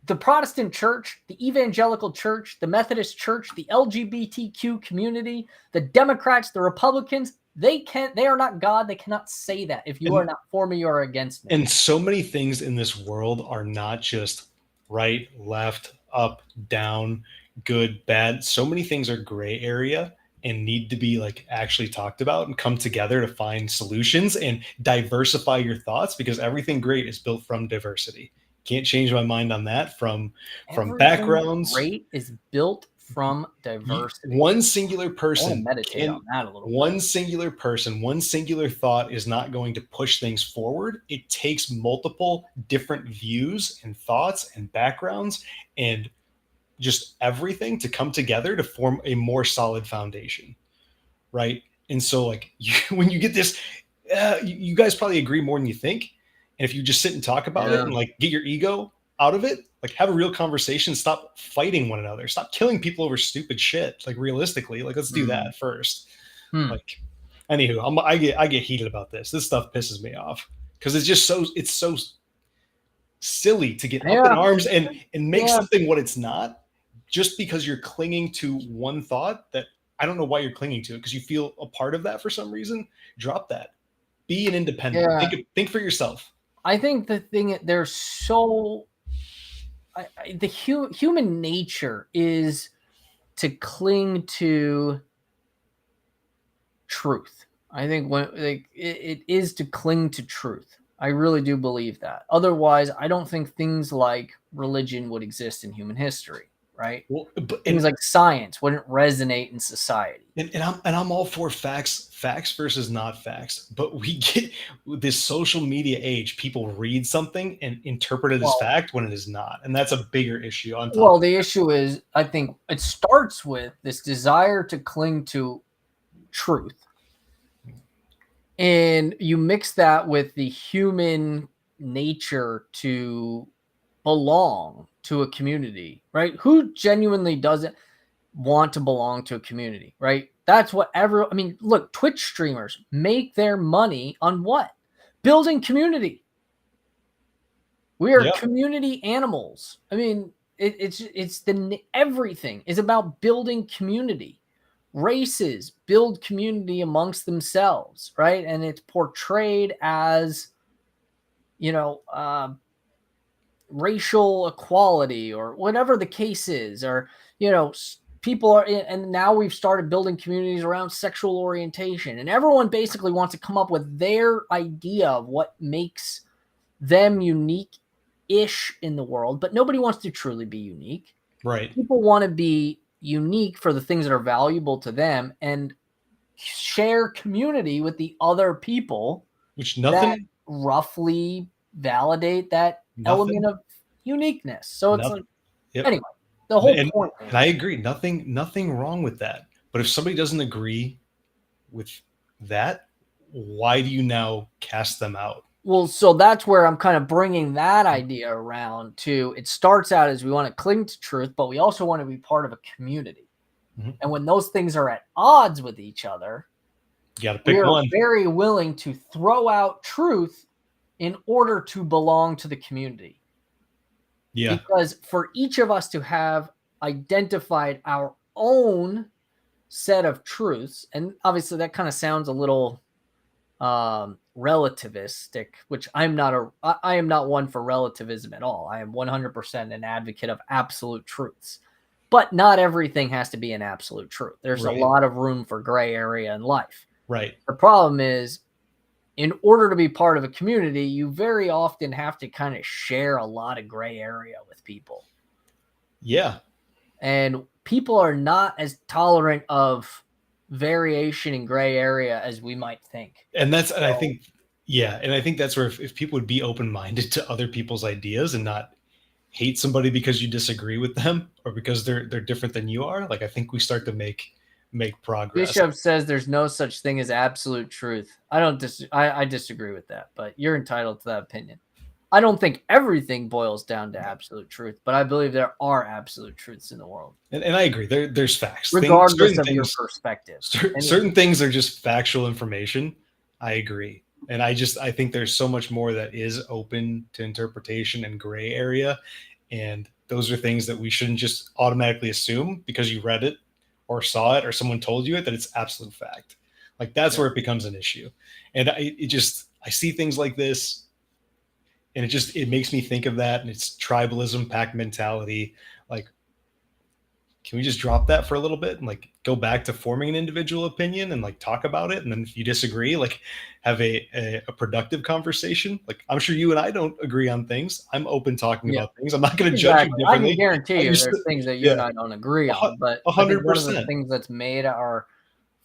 The Protestant church, the evangelical church, the Methodist church, the LGBTQ community, the Democrats, the Republicans, they are not God. They cannot say that. If you are not for me, you are against me. And so many things in this world are not just right, left, up, down, good, bad. So many things are gray area and need to be like actually talked about and come together to find solutions and diversify your thoughts, because everything great is built from diversity. Can't change my mind on that. From backgrounds, great is built from diversity. One singular I want to person meditate on that a little bit. One singular person, one singular thought is not going to push things forward. It takes multiple different views and thoughts and backgrounds and just everything to come together to form a more solid foundation, right? And so like when you get this, you guys probably agree more than you think. And if you just sit and talk about it and like get your ego out of it, like have a real conversation, stop fighting one another, stop killing people over stupid shit. Like realistically, like let's do that first. Like, anywho, I get heated about this. This stuff pisses me off because it's so silly to get up in arms and make something what it's not, just because you're clinging to one thought that I don't know why you're clinging to it, because you feel a part of that for some reason. Drop that. Be an independent. Think for yourself. I think the thing, there's so the human nature is to cling to truth. I think when it is to cling to truth. I really do believe that. Otherwise, I don't think things like religion would exist in human history, right? Well, things like science wouldn't resonate in society. And I'm all for facts versus not facts. But we get this social media age, people read something and interpret it as fact when it is not. And that's a bigger issue on top. Well, the issue is, I think it starts with this desire to cling to truth. And you mix that with the human nature to belong to a community, right? Who genuinely doesn't want to belong to a community, right? That's what look, Twitch streamers make their money on what? Building community. We are community animals. I mean, everything is about building community. Races build community amongst themselves, right? And it's portrayed as, racial equality or whatever the case is, or, people are, and now we've started building communities around sexual orientation, and everyone basically wants to come up with their idea of what makes them unique-ish in the world, but nobody wants to truly be unique. Right. People want to be unique for the things that are valuable to them and share community with the other people, which that roughly validate that element of uniqueness. So it's like, anyway, the whole point. And I agree, nothing wrong with that. But if somebody doesn't agree with that, why do you now cast them out? Well, so that's where I'm kind of bringing that idea around to. It starts out as we want to cling to truth, but we also want to be part of a community. And when those things are at odds with each other, you got to pick one. We're very willing to throw out truth in order to belong to the community. Yeah. Because for each of us to have identified our own set of truths, and obviously that kind of sounds a little relativistic, which I am not one for relativism at all. I am 100% an advocate of absolute truths, but not everything has to be an absolute truth. There's a lot of room for gray area in life. Right. The problem is, in order to be part of a community, you very often have to kind of share a lot of gray area with people. Yeah. And people are not as tolerant of variation in gray area as we might think. And that's, and I think that's where if people would be open-minded to other people's ideas and not hate somebody because you disagree with them or because they're different than you are, like I think we start to make progress. Bishop says there's no such thing as absolute truth. I disagree with that, but you're entitled to that opinion. I don't think everything boils down to absolute truth, but I believe there are absolute truths in the world. And I agree. There's facts. Regardless of your perspective. Certain things are just factual information. I agree. And I think there's so much more that is open to interpretation and gray area. And those are things that we shouldn't just automatically assume because you read it or saw it or someone told you it, that it's absolute fact. Like that's where it becomes an issue. And I see things like this and it makes me think of that. And it's tribalism, pack mentality. Like, can we just drop that for a little bit and like go back to forming an individual opinion and like talk about it? And then if you disagree, like have a productive conversation. Like I'm sure you and I don't agree on things. I'm open talking about things. I'm not going to judge you I can differently. guarantee you there's things that you and I don't agree on, but I think one of the 100%. things that's made our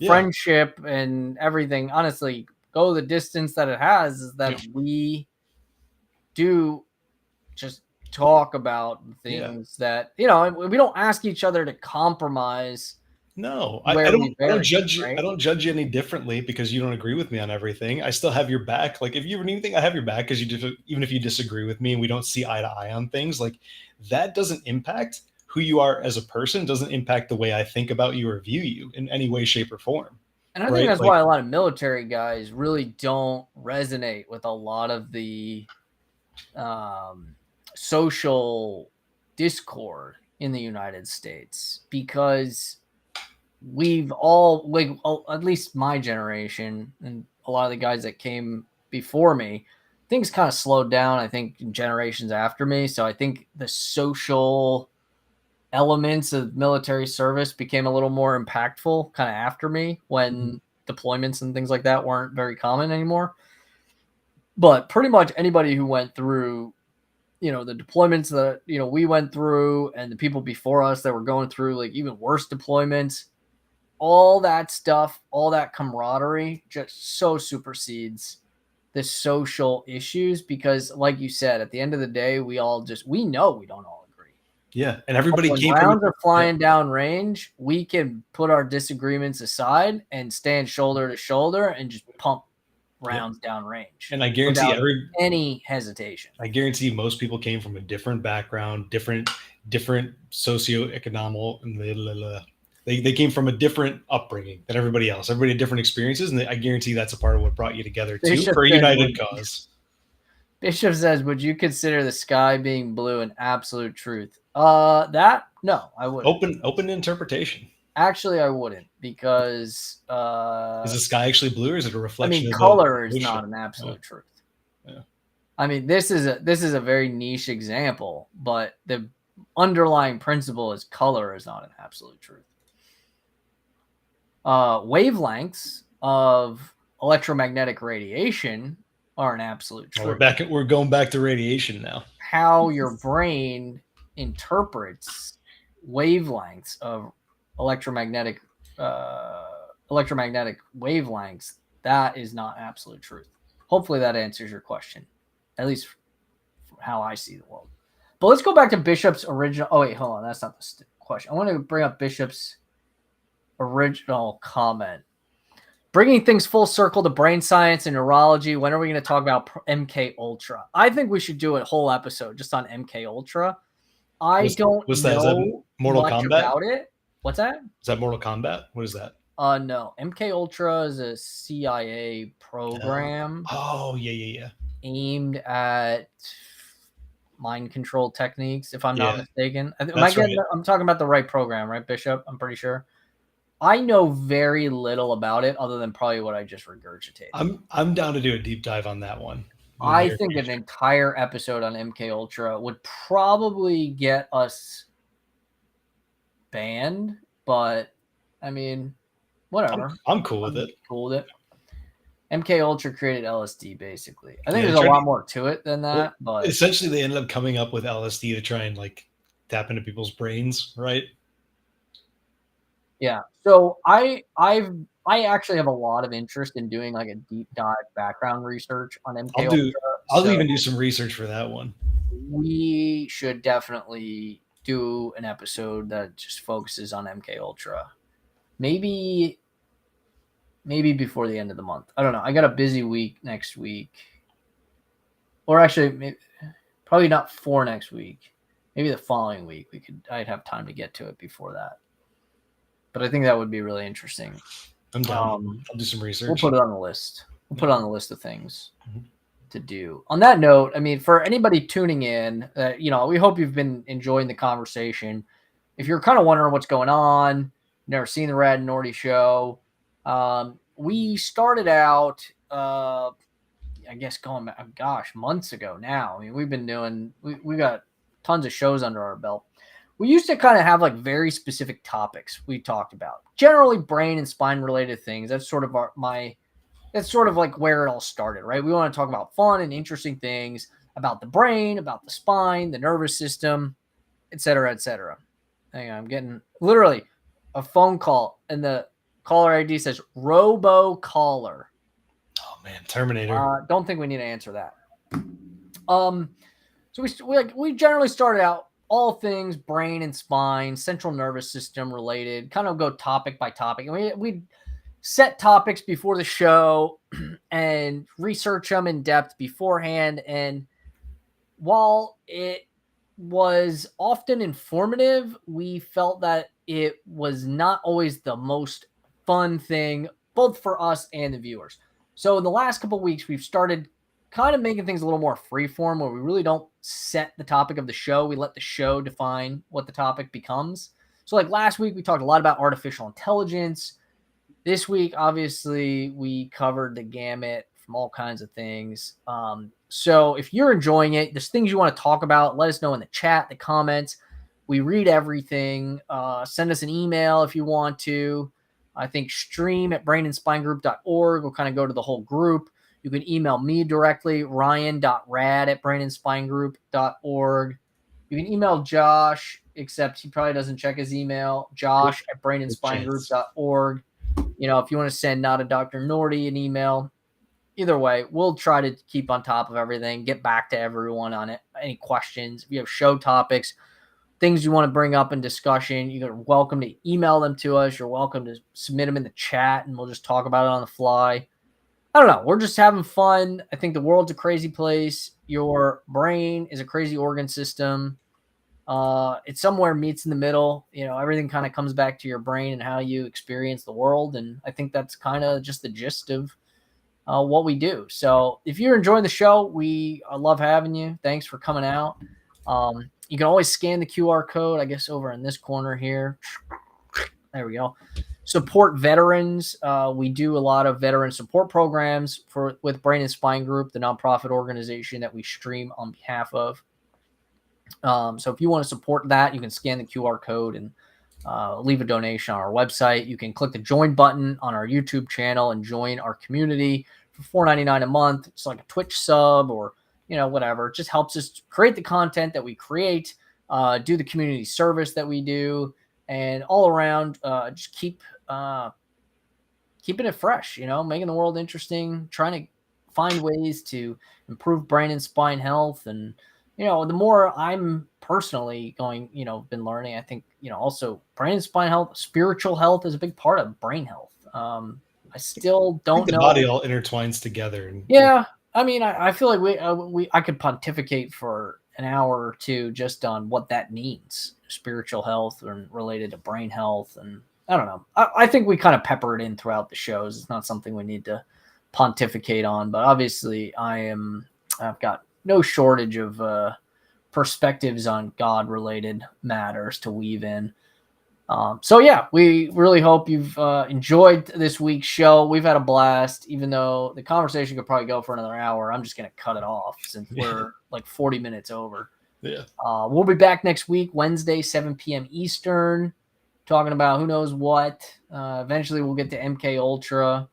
friendship and everything, honestly, go the distance that it has is that we do just talk about things that, you know, we don't ask each other to compromise. No, I don't judge you. Right? I don't judge you any differently because you don't agree with me on everything. I still have your back. Like if you ever anything, I have your back because even if you disagree with me and we don't see eye to eye on things, like that doesn't impact who you are as a person, doesn't impact the way I think about you or view you in any way, shape, or form. And I think that's why a lot of military guys really don't resonate with a lot of the social discord in the United States, because we've all, like, at least my generation and a lot of the guys that came before me, things kind of slowed down, I think, in generations after me. So I think the social elements of military service became a little more impactful kind of after me, when deployments and things like that weren't very common anymore. But pretty much anybody who went through, you know, the deployments that, you know, we went through and the people before us that were going through like even worse deployments, all that stuff, all that camaraderie just so supersedes the social issues, because like you said, at the end of the day, we know we don't all agree. Yeah. And everybody when rounds are flying down range, we can put our disagreements aside and stand shoulder to shoulder and just pump rounds down range. And I guarantee any hesitation. I guarantee most people came from a different background, different socioeconomic, they came from a different upbringing than everybody else. Everybody had different experiences, and I guarantey that's a part of what brought you together too, for a united cause. Bishop says, would you consider the sky being blue an absolute truth? No, I wouldn't. Open interpretation. Actually, I wouldn't, because is the sky actually blue, or is it a reflection? I mean, color is not an absolute truth. Yeah. I mean, this is a very niche example, but the underlying principle is color is not an absolute truth. Wavelengths of electromagnetic radiation are an absolute truth. We're going back to radiation now. How your brain interprets wavelengths of electromagnetic wavelengths, that is not absolute truth. Hopefully that answers your question, at least how I see the world. But let's go back to Bishop's original. Oh wait, hold on, that's not the question. I want to bring up Bishop's original comment. Bringing things full circle to brain science and neurology. When are we going to talk about MK Ultra? I think we should do a whole episode just on MK Ultra. I don't know Mortal much Kombat about it. What's that? Is that Mortal Kombat? What is that? No. MK Ultra is a CIA program. Oh, yeah. Aimed at mind control techniques, if I'm not mistaken. I'm talking about the right program, right, Bishop? I'm pretty sure. I know very little about it other than probably what I just regurgitated. I'm down to do a deep dive on that one. I think an entire episode on MK Ultra would probably get us banned, but I mean, whatever. I'm cool with it. Cool with it. MK Ultra created LSD, basically. I think there's a lot more to it than that, but essentially they ended up coming up with LSD to try and like tap into people's brains, right? Yeah. So I actually have a lot of interest in doing like a deep dive background research on MK Ultra. I'll even do some research for that one. We should definitely do an episode that just focuses on MK Ultra. Maybe before the end of the month. I don't know. I got a busy week next week. Or actually, probably not for next week. Maybe the following week. I'd have time to get to it before that. But I think that would be really interesting. I'm down. I'll do some research. We'll put it on the list. We'll put it on the list of things to do. On that note, I mean, for anybody tuning in, we hope you've been enjoying the conversation. If you're kind of wondering what's going on, never seen the Rad and Norty show, we started out, I guess going, months ago now. I mean, we've been doing, we got tons of shows under our belt. We used to kind of have like very specific topics we talked about, generally brain and spine related things. That's sort of that's sort of like where it all started, right? We want to talk about fun and interesting things about the brain, about the spine, the nervous system, et cetera, et cetera. Hang on, I'm getting literally a phone call, and the caller ID says Robo Caller. Oh man, Terminator. Don't think we need to answer that. So we generally started out all things brain and spine, central nervous system related, kind of go topic by topic. And we set topics before the show and research them in depth beforehand. And while it was often informative, we felt that it was not always the most fun thing, both for us and the viewers. So in the last couple of weeks, we've started kind of making things a little more freeform, where we really don't set the topic of the show. We let the show define what the topic becomes. So like last week, we talked a lot about artificial intelligence. This week, obviously, we covered the gamut from all kinds of things. So if you're enjoying it, there's things you want to talk about, let us know in the chat, the comments. We read everything. Send us an email if you want to. I think stream@brainandspinegroup.org will kind of go to the whole group. You can email me directly, ryan.rad@brainandspinegroup.org. You can email Josh, except he probably doesn't check his email, josh@brainandspinegroup.org. If you want to send Not a Dr. Norty an email, either way, we'll try to keep on top of everything, get back to everyone on it. Any questions, if you have show topics, things you want to bring up in discussion, you're welcome to email them to us. You're welcome to submit them in the chat, and we'll just talk about it on the fly. I don't know. We're just having fun. I think the world's a crazy place. Your brain is a crazy organ system. It somewhere meets in the middle. Everything kind of comes back to your brain and how you experience the world. And I think that's kind of just the gist of what we do. So if you're enjoying the show, we love having you. Thanks for coming out. You can always scan the QR code, I guess, over in this corner here. There we go. Support veterans. We do a lot of veteran support programs with Brain and Spine Group, the nonprofit organization that we stream on behalf of. So if you want to support that, you can scan the QR code and leave a donation on our website. You can click the join button on our YouTube channel and join our community for $4.99 a month. It's like a Twitch sub or whatever. It just helps us create the content that we create, do the community service that we do, and all around just keeping it fresh, making the world interesting, trying to find ways to improve brain and spine health. And, the more I'm personally been learning, I think, also brain and spine health, spiritual health is a big part of brain health. I still don't know. The body all intertwines together. Yeah. I mean, I feel like I could pontificate for an hour or two just on what that means, spiritual health and related to brain health. And I don't know. I think we kind of pepper it in throughout the shows. It's not something we need to pontificate on, but obviously I've got no shortage of perspectives on God related matters to weave in. So yeah, we really hope you've enjoyed this week's show. We've had a blast, even though the conversation could probably go for another hour. I'm just going to cut it off since we're like 40 minutes over. Yeah. We'll be back next week, Wednesday, 7 p.m. Eastern, talking about who knows what. Eventually we'll get to MK Ultra.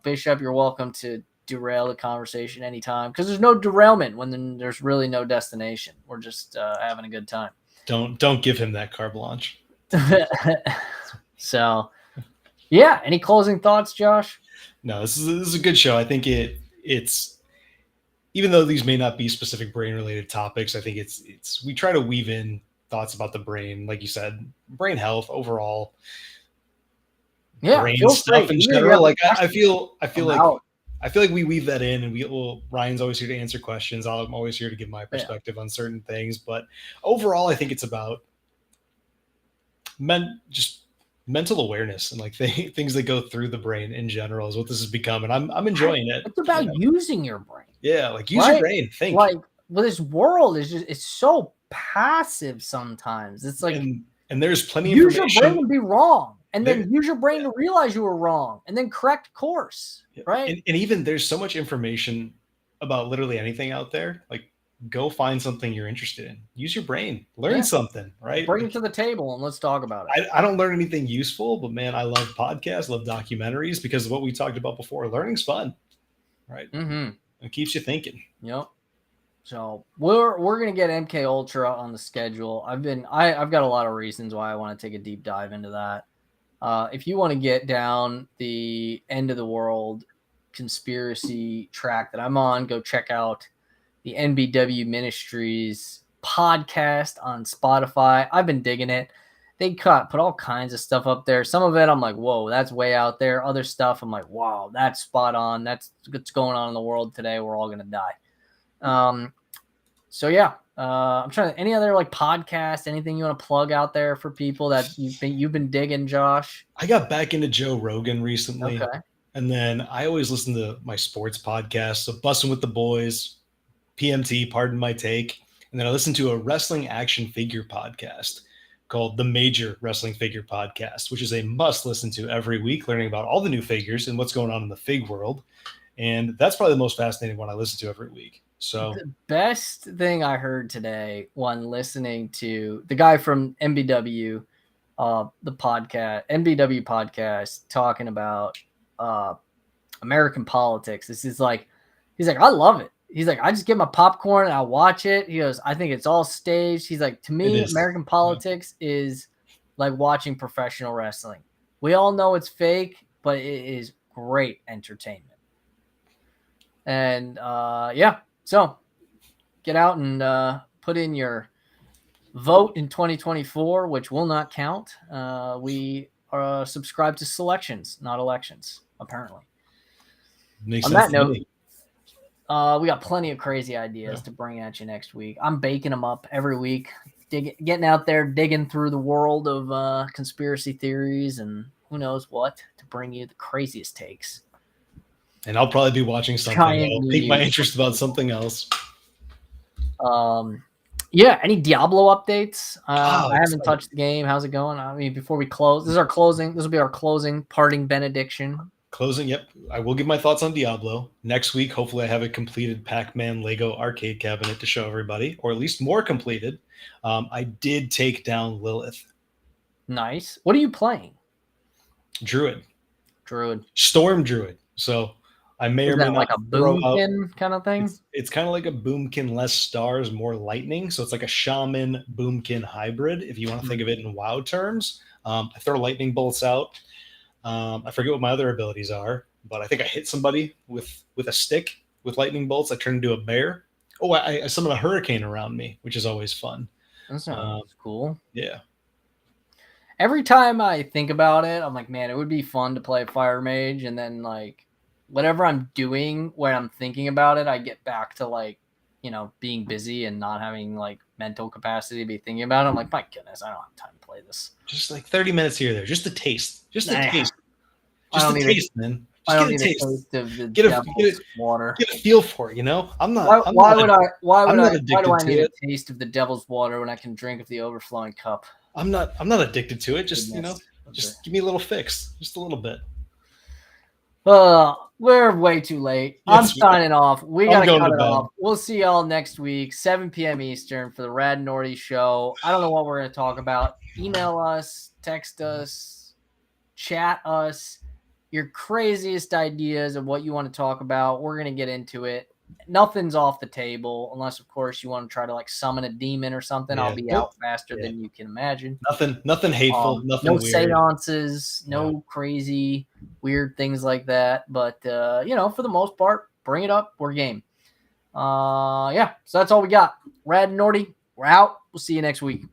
Bishop, you're welcome to derail the conversation anytime, because there's no derailment when there's really no destination. We're just having a good time. Don't give him that carte blanche. So yeah, any closing thoughts, Josh? No, this is a good show. I think it's even though these may not be specific brain related topics, I think it's we try to weave in thoughts about the brain, like you said, brain health overall. Yeah, brain stuff in general. Like I feel like we weave that in, and Ryan's always here to answer questions. I'm always here to give my perspective on certain things, but overall I think it's about just mental awareness and like things that go through the brain in general is what this has become, and I'm enjoying it. It's about using your brain. Yeah, like use your brain, think. Like, well, this world is just, it's so passive sometimes. It's like, and there's plenty of use your information. brain and be wrong, and then use your brain to realize you were wrong, and then correct course, right? And even there's so much information about literally anything out there. Like, go find something you're interested in. Use your brain. Learn something, right? Bring it to the table and let's talk about it. I don't learn anything useful, but man, I love podcasts, love documentaries because of what we talked about before. Learning's fun, right? Mm-hmm. It keeps you thinking. Yep. So we're gonna get MK Ultra on the schedule. I've got a lot of reasons why I want to take a deep dive into that. If you want to get down the end of the world conspiracy track that I'm on, go check out the NBW Ministries podcast on Spotify. I've been digging it. They put all kinds of stuff up there. Some of it I'm like, whoa, that's way out there. Other stuff I'm like, wow, that's spot on. That's what's going on in the world today. We're all gonna die. So yeah, I'm trying to, any other like podcast, anything you want to plug out there for people that you've been digging, Josh? I got back into Joe Rogan recently. Okay. And then I always listen to my sports podcast. So Bussin' with the Boys, PMT, Pardon My Take. And then I listen to a wrestling action figure podcast called the Major Wrestling Figure Podcast, which is a must listen to every week, learning about all the new figures and what's going on in the fig world. And that's probably the most fascinating one I listen to every week. So the best thing I heard today when listening to the guy from MBW, the podcast, MBW podcast, talking about American politics. This is like, he's like, I love it. He's like, I just get my popcorn and I watch it. He goes, I think it's all staged. He's like, to me, American politics is like watching professional wrestling. We all know it's fake, but it is great entertainment. And so get out and put in your vote in 2024, which will not count. We are subscribed to selections, not elections, apparently. On that note, we got plenty of crazy ideas to bring at you next week. I'm baking them up every week, getting out there, digging through the world of conspiracy theories and who knows what to bring you the craziest takes. And I'll probably be watching something that'll pique my interest about something else. Any Diablo updates? I haven't touched the game. How's it going? I mean, before we close, this will be our closing parting benediction. Closing, yep. I will give my thoughts on Diablo. Next week, hopefully I have a completed Pac-Man Lego arcade cabinet to show everybody, or at least more completed. I did take down Lilith. Nice. What are you playing? Druid. Storm Druid. So I may or may not like a boomkin kind of thing. It's kind of like a boomkin, less stars, more lightning. So it's like a shaman boomkin hybrid, if you want to think of it in WoW terms. I throw lightning bolts out. I forget what my other abilities are, but I think I hit somebody with a stick with lightning bolts. I turn into a bear. Oh, I summon a hurricane around me, which is always fun. That sounds cool. Yeah. Every time I think about it, I'm like, man, it would be fun to play Fire Mage, and then like whatever I'm doing when I'm thinking about it, I get back to like, being busy and not having like mental capacity to be thinking about it. I'm like, my goodness, I don't have time to play this. Just like 30 minutes here or there, just a taste. Just a taste. Just a taste, man. I don't need a taste of the devil's water. Get a feel for it, I'm not. Why do I need a taste of the devil's water when I can drink of the overflowing cup? I'm not addicted to it. Just just give me a little fix, just a little bit. We're way too late. I'm signing off. We gotta cut it off. We'll see y'all next week, 7 p.m. Eastern for the Rad Norty show. I don't know what we're gonna talk about. Email us, text us, chat us your craziest ideas of what you want to talk about. We're gonna get into it. Nothing's off the table unless, of course, you want to try to like summon a demon or something. I'll be out faster than you can imagine. Nothing hateful. Nothing no weird. Seances, no crazy weird things like that. But for the most part, bring it up. We're game. So that's all we got. Rad and Norty, we're out. We'll see you next week.